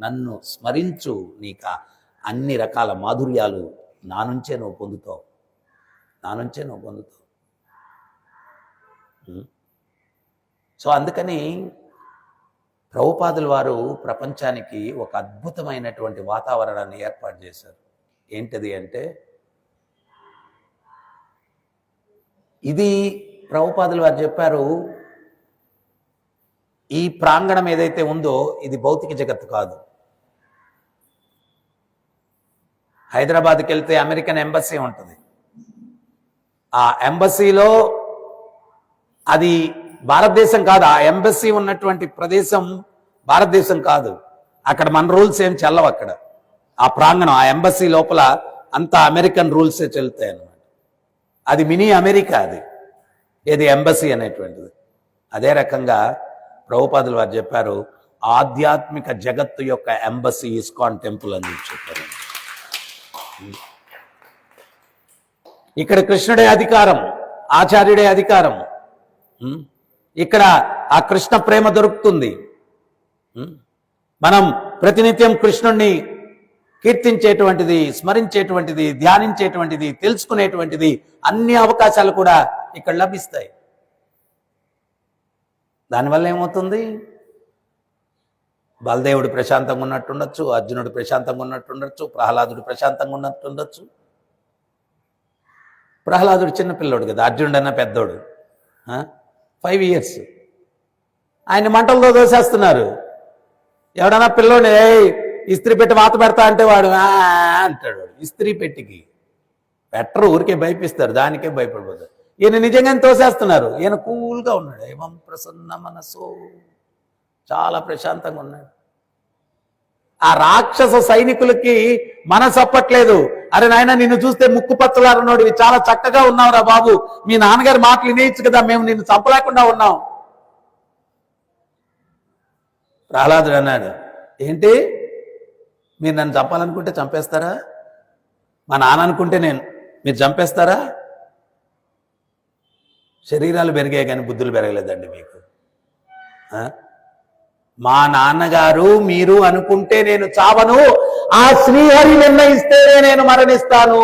నన్ను స్మరించు, నీకు అన్ని రకాల మాధుర్యాలు నా నుంచే నువ్వు పొందుతావు, నా నుంచే నువ్వు పొందుతావు. సో అందుకని ప్రభుపాదుల వారు ప్రపంచానికి ఒక అద్భుతమైనటువంటి వాతావరణాన్ని ఏర్పాటు చేశారు. ఏంటది అంటే, ఇది ప్రభుపాదుల వారు చెప్పారు, ఈ ప్రాంగణం ఏదైతే ఉందో ఇది భౌతిక జగత్తు కాదు. హైదరాబాద్కి వెళ్తే అమెరికన్ ఎంబసీ ఉంటుంది. ఆ ఎంబసీలో అది భారతదేశం కాదు, ఆ ఎంబసీ ఉన్నటువంటి ప్రదేశం భారతదేశం కాదు. అక్కడ మన రూల్స్ ఏం చెల్లవు. అక్కడ ఆ ప్రాంగణం, ఆ ఎంబసీ లోపల అంతా అమెరికన్ రూల్సే చెల్లుతాయి అన్నమాట. అది మినీ అమెరికా, అది ఏది ఎంబసీ అనేటువంటిది. అదే రకంగా ప్రభుపాదులు వారు చెప్పారు, ఆధ్యాత్మిక జగత్తు యొక్క ఎంబసీ ఇస్కాన్ టెంపుల్ అని చెప్పారు. ఇక్కడ కృష్ణుడే అధికారం, ఆచార్యుడే అధికారం. ఇక్కడ ఆ కృష్ణ ప్రేమ దొరుకుతుంది. మనం ప్రతినిత్యం కృష్ణుణ్ణి కీర్తించేటువంటిది, స్మరించేటువంటిది, ధ్యానించేటువంటిది, తెలుసుకునేటువంటిది అన్ని అవకాశాలు కూడా ఇక్కడ లభిస్తాయి. దానివల్ల ఏమవుతుంది, బలదేవుడు ప్రశాంతంగా ఉన్నట్టుండొచ్చు, అర్జునుడు ప్రశాంతంగా ఉన్నట్టుండొచ్చు, ప్రహ్లాదుడు ప్రశాంతంగా ఉన్నట్టుండొచ్చు. ప్రహ్లాదుడు చిన్నపిల్లోడు కదా, అర్జునుడు అన్న పెద్దోడు, 5 years. ఆయన మంటలతో దోసేస్తున్నారు. ఎవడన్నా పిల్లోని ఇస్త్రీ పెట్టి వాత పెడతా అంటే వాడు అంటాడు. ఇస్త్రీ పెట్టికి పెట్టరు, ఊరికే భయపిస్తారు, దానికే భయపడిపోతారు. ఈయన నిజంగానే తోసేస్తున్నారు, ఈయన కూల్గా ఉన్నాడు. ఏమం ప్రసన్న మనసు, చాలా ప్రశాంతంగా ఉన్నాడు. ఆ రాక్షస సైనికులకి మనసు అప్పట్లేదు. అరే నాయన, నిన్ను చూస్తే ముక్కు పచ్చలారనోడివి, చాలా చక్కగా ఉన్నావురా బాబు, మీ నాన్నగారి మాటలు వినేయచ్చు కదా, మేము నిన్ను చంపలేకుండా ఉన్నాం. ప్రహ్లాదుడు అన్నాడు, ఏంటి మీరు నన్ను చంపాలనుకుంటే చంపేస్తారా? మా నాన్న అనుకుంటే మీరు చంపేస్తారా? శరీరాలు పెరిగాయి కానీ బుద్ధులు పెరగలేదండి మీకు. మా నాన్నగారు మీరు అనుకుంటే నేను చావను, ఆ శ్రీహరి నిర్ణయిస్తేనే నేను మరణిస్తాను.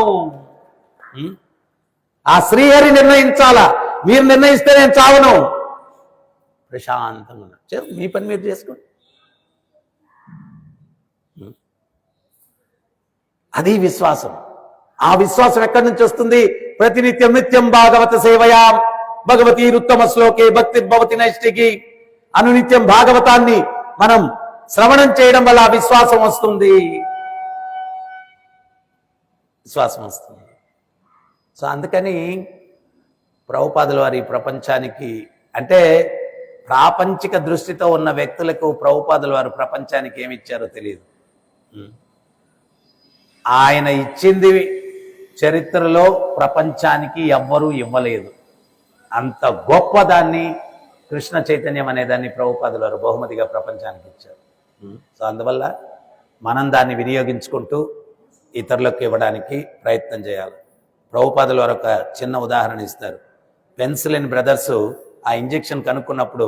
ఆ శ్రీహరి నిర్ణయించాలా, మీరు నిర్ణయిస్తే నేను చావను. ప్రశాంతంగా మీ పని మీరు చేసుకోండి. అది విశ్వాసం. ఆ విశ్వాసం ఎక్కడి నుంచి వస్తుంది? ప్రతినిత్యం నిత్యం భాగవత సేవయా భగవతి ఉత్తమ శ్లోకే భక్తి భవతి నైష్టికి. అనునిత్యం భాగవతాన్ని మనం శ్రవణం చేయడం వల్ల విశ్వాసం వస్తుంది, విశ్వాసం వస్తుంది. సో అందుకని ప్రభుపాదుల వారి ప్రపంచానికి, అంటే ప్రాపంచిక దృష్టితో ఉన్న వ్యక్తులకు ప్రభుపాదుల వారు ప్రపంచానికి ఏమిచ్చారో తెలియదు. ఆయన ఇచ్చింది చరిత్రలో ప్రపంచానికి ఎవ్వరూ ఇవ్వలేదు. అంత గొప్పదాన్ని, కృష్ణ చైతన్యం అనేదాన్ని ప్రభుపాదుల వారు బహుమతిగా ప్రపంచానికి ఇచ్చారు. సో అందువల్ల మనం దాన్ని వినియోగించుకుంటూ ఇతరులకు ఇవ్వడానికి ప్రయత్నం చేయాలి. ప్రభుపాదుల వారు ఒక చిన్న ఉదాహరణ ఇస్తారు. పెన్సిలిన్ బ్రదర్స్ ఆ ఇంజెక్షన్ కనుక్కున్నప్పుడు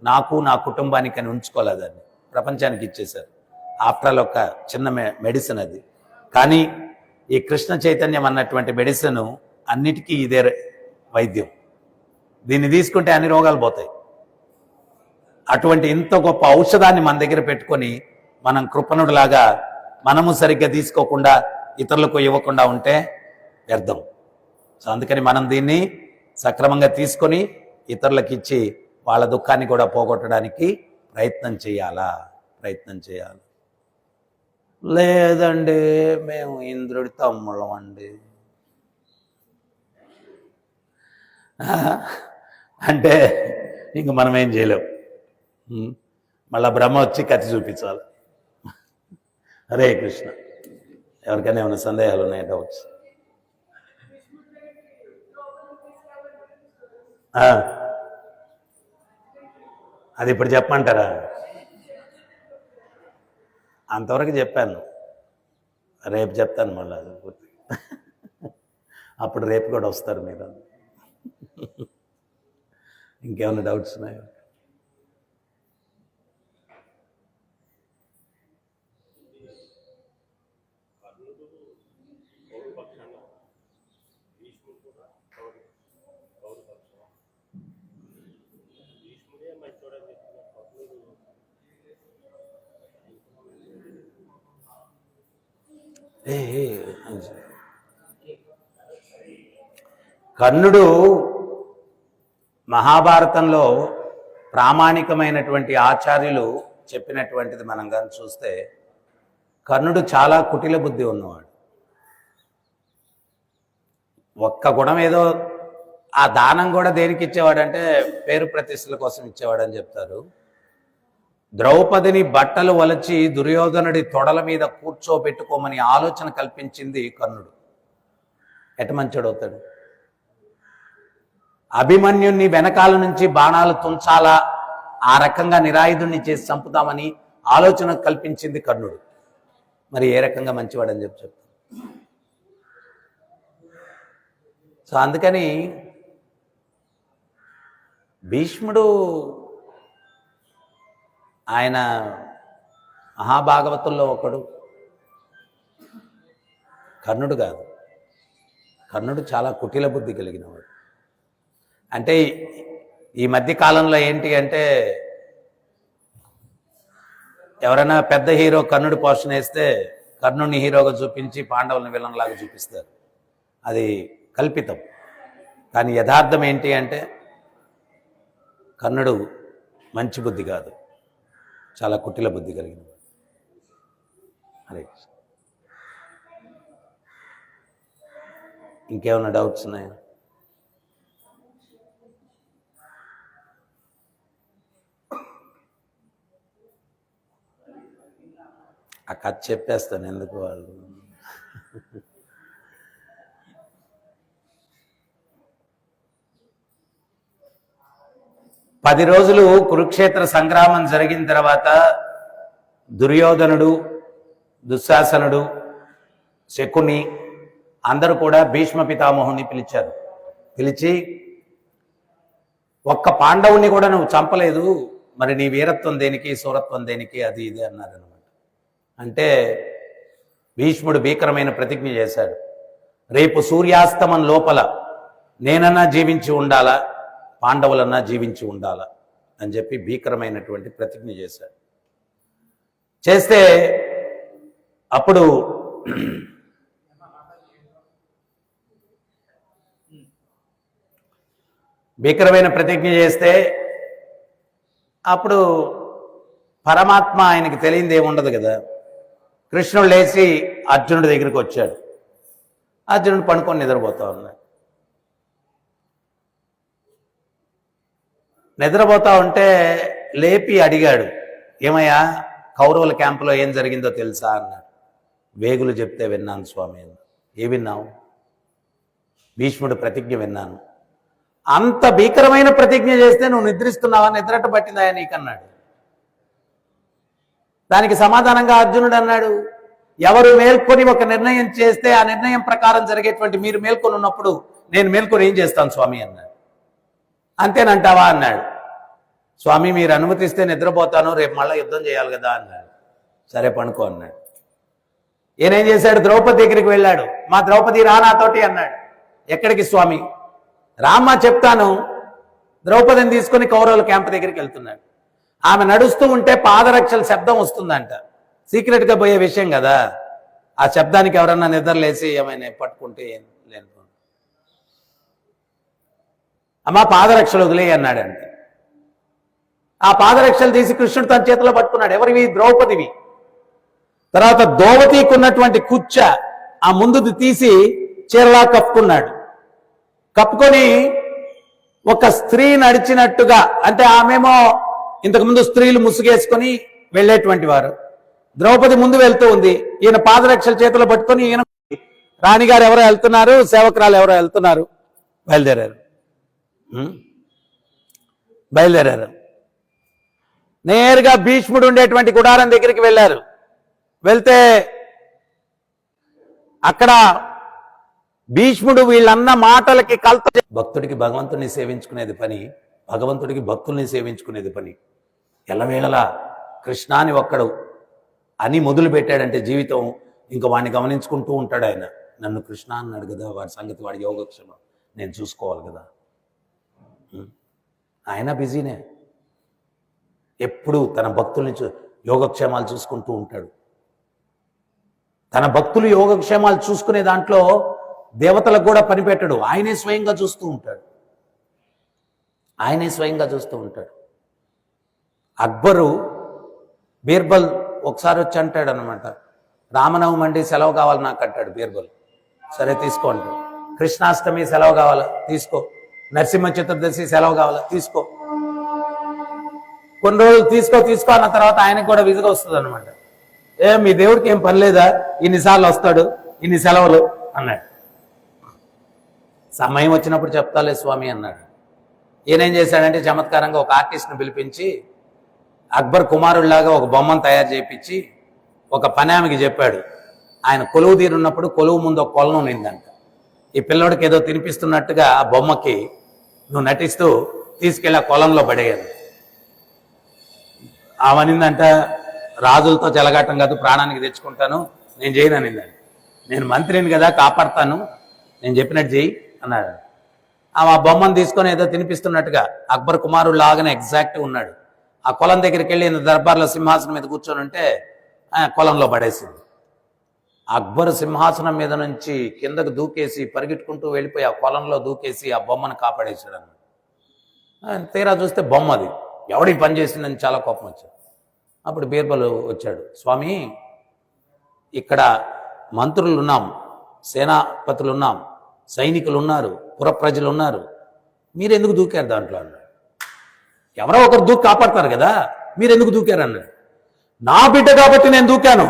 నాకు నా కుటుంబానికి అని ఉంచుకోలేదని ప్రపంచానికి ఇచ్చేశారు. ఆఫ్టర్ ఆల్ ఒక చిన్న మెడిసిన్ అది. కానీ ఈ కృష్ణ చైతన్యం అన్నటువంటి మెడిసిన్ అన్నిటికీ ఇదే వైద్యం. దీన్ని తీసుకుంటే అన్ని రోగాలు పోతాయి. అటువంటి ఇంత గొప్ప ఔషధాన్ని మన దగ్గర పెట్టుకొని మనం కృపణుడిలాగా మనము సరిగ్గా తీసుకోకుండా ఇతరులకు ఇవ్వకుండా ఉంటే వ్యర్థం. సో అందుకని మనం దీన్ని సక్రమంగా తీసుకొని ఇతరులకు ఇచ్చి వాళ్ళ దుఃఖాన్ని కూడా పోగొట్టడానికి ప్రయత్నం చేయాలి. లేదండి మేము ఇంద్రుడి తమ్ముళ్ళం అండి అంటే ఇంక మనం ఏం చేయలేం. మళ్ళా బ్రహ్మ వచ్చి కత్తి చూపించాలి. హరే కృష్ణ. ఎవరికైనా ఏమైనా సందేహాలు ఉన్నాయా, డౌట్స్? ఆ, అది ఇప్పుడు చెప్పమంటారా? అంతవరకు చెప్పాను, రేపు చెప్తాను మళ్ళీ అది పూర్తి. అప్పుడు రేపు కూడా వస్తారు మీరు. ఇంకేమైనా డౌట్స్ ఉన్నాయా? కర్ణుడు మహాభారతంలో ప్రామాణికమైనటువంటి ఆచార్యులు చెప్పినటువంటిది మనం కానీ చూస్తే, కర్ణుడు చాలా కుటిల బుద్ధి ఉన్నవాడు. ఒక్క గుణం ఏదో, ఆ దానం కూడా దేనికి ఇచ్చేవాడంటే పేరు ప్రతిష్టల కోసం ఇచ్చేవాడని చెప్తారు. ద్రౌపదిని బట్టలు వలచి దుర్యోధనుడి తొడల మీద కూర్చోబెట్టుకోమని ఆలోచన కల్పించింది కర్ణుడు. ఎట మంచోడు అవుతాడు? అభిమన్యుణ్ణి వెనకాల నుంచి బాణాలు తుంచాలా, ఆ రకంగా నిరాయుధుణ్ణి చేసి చంపుతామని ఆలోచన కల్పించింది కర్ణుడు. మరి ఏ రకంగా మంచివాడని చెప్తాను. సో అందుకని భీష్ముడు ఆయన మహాభాగవతుల్లో ఒకడు, కర్ణుడు కాదు. కర్ణుడు చాలా కుటిల బుద్ధి కలిగినవాడు. అంటే ఈ మధ్య కాలంలో ఏంటి అంటే, ఎవరైనా పెద్ద హీరో కర్ణుడు పోర్షన్ వేస్తే కర్ణుడిని హీరోగా చూపించి పాండవులను విలన్ లాగా చూపిస్తారు. అది కల్పితం. కానీ యథార్థం ఏంటి అంటే, కర్ణుడు మంచి బుద్ధి కాదు, చాలా కుటిల బుద్ధి కలిగిన. హరే కృష్ణ. ఇంకేమైనా డౌట్స్ ఉన్నాయా? ఆ కథ చెప్పేస్తాను, ఎందుకు వాళ్ళు. పది రోజులు కురుక్షేత్ర సంగ్రామం జరిగిన తర్వాత దుర్యోధనుడు, దుశ్శాసనుడు, శకుని అందరూ కూడా భీష్మ పితామహుని పిలిచారు. పిలిచి, ఒక్క పాండవుని కూడా నువ్వు చంపలేదు, మరి నీ వీరత్వం దేనికి, సూరత్వం దేనికి, అది ఇది అన్నారనమాట. అంటే భీష్ముడు భీకరమైన ప్రతిజ్ఞ చేశాడు. రేపు సూర్యాస్తమం లోపల నేనన్నా జీవించి ఉండాలా, పాండవులన్నా జీవించి ఉండాలా అని చెప్పి భీకరమైనటువంటి ప్రతిజ్ఞ చేశాడు. చేస్తే అప్పుడు భీకరమైన ప్రతిజ్ఞ చేస్తే అప్పుడు పరమాత్మ ఆయనకి తెలియంది ఏముండదు కదా. కృష్ణుడు లేచి అర్జునుడి దగ్గరికి వచ్చాడు. అర్జునుడు పడుకొని నిద్రపోతా ఉన్నాడు. నిద్రపోతా ఉంటే లేపి అడిగాడు, ఏమయ్యా కౌరవుల క్యాంపులో ఏం జరిగిందో తెలుసా అన్నాడు. వేగులు చెప్తే విన్నాను స్వామి అన్నాడు. ఏ విన్నావు? భీష్ముడు ప్రతిజ్ఞ విన్నాను. అంత భీకరమైన ప్రతిజ్ఞ చేస్తే నువ్వు నిద్రిస్తున్నావా, నిద్రట పట్టిందాయా నీకన్నాడు. దానికి సమాధానంగా అర్జునుడు అన్నాడు, ఎవరు మేల్కొని ఒక నిర్ణయం చేస్తే ఆ నిర్ణయం ప్రకారం జరిగేటువంటి మీరు మేల్కొని ఉన్నప్పుడు నేను మేల్కొని ఏం చేస్తాను స్వామి అన్నాడు. అంతేనంటావా అన్నాడు. స్వామి మీరు అనుమతిస్తే నిద్రపోతాను, రేపు మళ్ళీ యుద్ధం చేయాలి కదా అన్నాడు. సరే పడుకో అన్నాడు. ఈయనేం చేశాడు, ద్రౌపది దగ్గరికి వెళ్ళాడు. మా ద్రౌపది రా నాతోటి అన్నాడు. ఎక్కడికి స్వామి? రామ్మ చెప్తాను. ద్రౌపదిని తీసుకుని కౌరవుల క్యాంప్ దగ్గరికి వెళ్తున్నాడు. ఆమె నడుస్తూ ఉంటే పాదరక్షల శబ్దం వస్తుందంట. సీక్రెట్గా పోయే విషయం కదా. ఆ శబ్దానికి ఎవరన్నా నిద్రలేసి ఏమైనా పట్టుకుంటే ఏం లేను, అమ్మా పాదరక్షలు వదిలేయి అన్నాడంట. ఆ పాదరక్షలు తీసి కృష్ణుడు తన చేతిలో పట్టుకున్నాడు. ఎవరివి? ద్రౌపదివి. తర్వాత దోవతికి ఉన్నటువంటి కుచ్చ ఆ ముందుది తీసి చీరలా కప్పుకున్నాడు. కప్పుకొని ఒక స్త్రీ నడిచినట్టుగా, అంటే ఆమెమో ఇంతకుముందు స్త్రీలు ముసుగేసుకొని వెళ్ళేటువంటి వారు, ద్రౌపది ముందు వెళ్తూ ఉంది. ఈయన పాదరక్షల చేతిలో పట్టుకొని, ఈయన రాణిగారు ఎవరో వెళ్తున్నారు, సేవకురాలు ఎవరో వెళ్తున్నారు, బయలుదేరారు. బయలుదేరారు. నేరుగా భీష్ముడు ఉండేటువంటి గుడారం దగ్గరికి వెళ్ళారు. వెళ్తే అక్కడ భీష్ముడు వీళ్ళన్న మాటలకి భక్తుడికి భగవంతుడిని సేవించుకునేది పని, భగవంతుడికి భక్తుల్ని సేవించుకునేది పని. ఎల్లవేళలా కృష్ణాని ఒక్కడు అని మొదలు పెట్టాడంటే జీవితం ఇంకా వాడిని గమనించుకుంటూ ఉంటాడు. ఆయన నన్ను కృష్ణ అన్నాడు కదా, వాడి సంగతి, వాడి యోగక్షేమం నేను చూసుకోవాలి కదా. ఆయన బిజీనే, ఎప్పుడు తన భక్తుల్ని యోగక్షేమాలు చూసుకుంటూ ఉంటాడు. తన భక్తులు యోగక్షేమాలు చూసుకునే దాంట్లో దేవతలకు కూడా పని పెట్టడు, ఆయనే స్వయంగా చూస్తూ ఉంటాడు. ఆయనే స్వయంగా చూస్తూ ఉంటాడు. అక్బరు బీర్బల్ ఒకసారి వచ్చి అంటాడు అనమాట, రామనవమి అంటే సెలవు కావాలి నాకు అంటాడు బీర్బల్. సరే తీసుకో అంటాడు. కృష్ణాష్టమి సెలవు కావాలా తీసుకో, నరసింహ చతుర్దశి సెలవు కావాలా తీసుకో. కొన్ని రోజులు తీసుకో అన్న తర్వాత ఆయనకు కూడా విసుగు వస్తుంది అనమాట. మీ దేవుడికి ఏం పని లేదా, ఇన్నిసార్లు వస్తాడు, ఇన్ని సెలవులు అన్నాడు. సమయం వచ్చినప్పుడు చెప్తాలే స్వామి అన్నాడు. ఈయనేం చేశాడంటే చమత్కారంగా ఒక ఆర్టిస్ట్ని పిలిపించి అక్బర్ కుమారుడిలాగా ఒక బొమ్మను తయారు చేయించి ఒక పనామికి చెప్పాడు. ఆయన కొలువు తీరున్నప్పుడు కొలువు ముందు ఒక కొలను నిందంట. ఈ పిల్లోడికి ఏదో తినిపిస్తున్నట్టుగా ఆ బొమ్మకి నువ్వు నటిస్తూ తీసుకెళ్ళి ఆ కొలంలో పడేయాలి. అవనిందంట, రాజులతో చెలగాటం కాదు, ప్రాణానికి తెచ్చుకుంటాను, నేను చేయను అనిందండి. నేను మంత్రిని కదా, కాపాడతాను, నేను చెప్పినట్టు చెయ్యి అన్నాడు. ఆ బొమ్మను తీసుకొని ఏదో తినిపిస్తున్నట్టుగా అక్బర్ కుమారుడు లాగానే ఎగ్జాక్ట్గా ఉన్నాడు. ఆ కొలం దగ్గరికి వెళ్ళి దర్బార్లో సింహాసనం మీద కూర్చొని ఉంటే కొలంలో పడేసింది. అక్బర్ సింహాసనం మీద నుంచి కిందకు దూకేసి పరిగెట్టుకుంటూ వెళ్ళిపోయి ఆ కొలంలో దూకేసి ఆ బొమ్మను కాపాడేశాడు అన్నమాట. తీరా చూస్తే బొమ్మ అది, ఎవడి పని చేసిందని చాలా కోపం వచ్చాడు. అప్పుడు బీర్బల్ వచ్చాడు, స్వామి ఇక్కడ మంత్రులు ఉన్నాం, సేనాపతులు ఉన్నాం, సైనికులు ఉన్నారు, పుర ప్రజలు ఉన్నారు, మీరెందుకు దూకారు దాంట్లో అన్నాడు. ఎవరో ఒకరు దూకి కాపాడతారు కదా, మీరెందుకు దూకారు అన్నాడు. నా బిడ్డ కాబట్టి నేను దూకాను,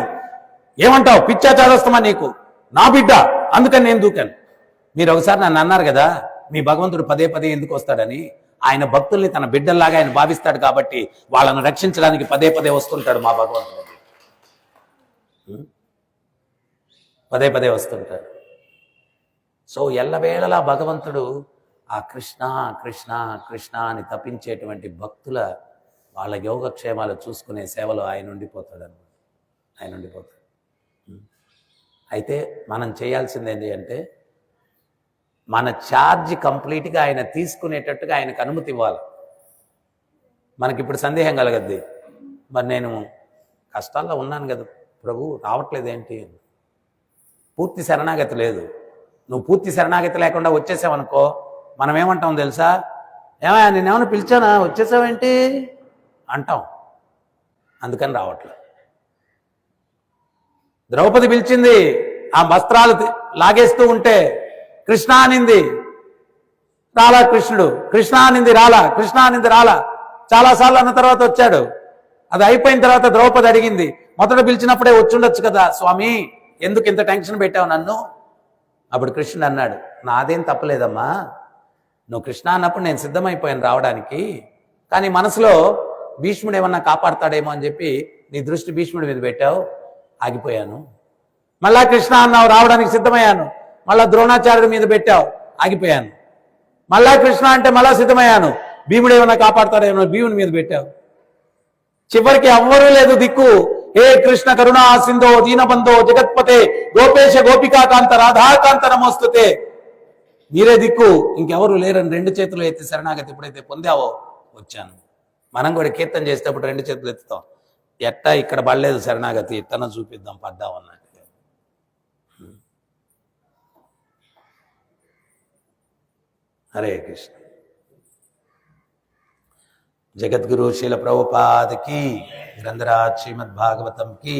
ఏమంటావు పిచ్చా చాదస్తమా నీకు, నా బిడ్డ అందుకని నేను దూకాను. మీరు ఒకసారి నన్ను అన్నారు కదా మీ భగవంతుడు పదే పదే ఎందుకు వస్తాడని, ఆయన భక్తుల్ని తన బిడ్డల్లాగా ఆయన భావిస్తాడు కాబట్టి వాళ్ళను రక్షించడానికి పదే పదే వస్తుంటాడు మా భగవంతుడు, పదే పదే వస్తుంటాడు. సో ఎల్లవేళలా భగవంతుడు ఆ కృష్ణ కృష్ణ కృష్ణ అని తప్పించేటువంటి భక్తుల వాళ్ళ యోగక్షేమాలు చూసుకునే సేవలో ఆయన ఉండిపోతాడు అన్నమాట. ఆయన ఉండిపోతాడు. అయితే మనం చేయాల్సింది ఏంటి అంటే మన ఛార్జ్ కంప్లీట్గా ఆయన తీసుకునేటట్టుగా ఆయనకు అనుమతి ఇవ్వాలి. మనకిప్పుడు సందేహం కలగద్ది, మరి నేను కష్టాల్లో ఉన్నాను కదా ప్రభు, రావట్లేదేంటి, పూర్తి శరణాగతి లేదు. నువ్వు పూర్తి శరణాగతి లేకుండా వచ్చేసావనుకో మనం ఏమంటాం తెలుసా, ఏమయ్యా నేనేమన్నా పిలిచానా వచ్చేసావేంటి అంటాం. అందుకని రావట్లే. ద్రౌపది పిలిచింది, ఆ వస్త్రాలు లాగేస్తూ ఉంటే కృష్ణ అనింది, రాలా కృష్ణుడు, కృష్ణ అనింది రాలా, కృష్ణ అనింది రాలా. చాలాసార్లు అన్న తర్వాత వచ్చాడు. అది అయిపోయిన తర్వాత ద్రౌపది అడిగింది, మొదట పిలిచినప్పుడే వచ్చుండొచ్చు కదా స్వామి, ఎందుకు ఇంత టెన్షన్ పెట్టావు నన్ను. అప్పుడు కృష్ణుడు అన్నాడు, నాదేం తప్పలేదమ్మా, నువ్వు కృష్ణ అన్నప్పుడు నేను సిద్ధమైపోయాను రావడానికి, కానీ మనసులో భీష్ముడు ఏమన్నా కాపాడతాడేమో అని చెప్పి నీ దృష్టి భీష్ముడి మీద పెట్టావు, ఆగిపోయాను. మళ్ళా కృష్ణ అన్నావు, రావడానికి సిద్ధమయ్యాను, మళ్ళా ద్రోణాచార్యుడి మీద పెట్టావు, ఆగిపోయాను. మళ్ళా కృష్ణ అంటే మళ్ళా సిద్ధమయ్యాను, భీముడు ఏమన్నా కాపాడతాడేమో భీముని మీద పెట్టావు. చివరికి ఎవ్వరూ లేదు దిక్కు. హే కృష్ణ కరుణా సింధో దీనబంధో జగత్పతే గోపేశ గోపికాకాంత రాధాకాంత నమోస్తుతే, మీరే దిక్కు, ఇంకెవరు లేరని రెండు చేతులు ఎత్తి శరణాగతి ఎప్పుడైతే పొందావో వచ్చాను. మనం కూడా కీర్తన చేసేటప్పుడు రెండు చేతులు ఎత్తుతాం, ఎట్టా ఇక్కడ పడలేదు శరణాగతి, ఇట్టన చూపిద్దాం పడ్డామన్నట్టు. హరే కృష్ణ. జగద్గురు శీల ప్రభుపాద్ की, ग्रंथराज श्रीमद् भागवतम की,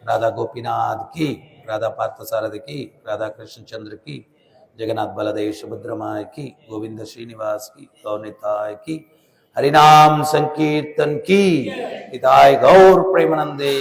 राधा गोपीनाथ की, राधा पार्थसारथी की, राधा कृष्ण चंद्र की, जगन्नाथ बलदेव सुभद्रमाय की, गोविंद श्रीनिवास की, गौनिताय की, हरिनाम संकीर्तन की, हिताय गौर प्रेमानंदे।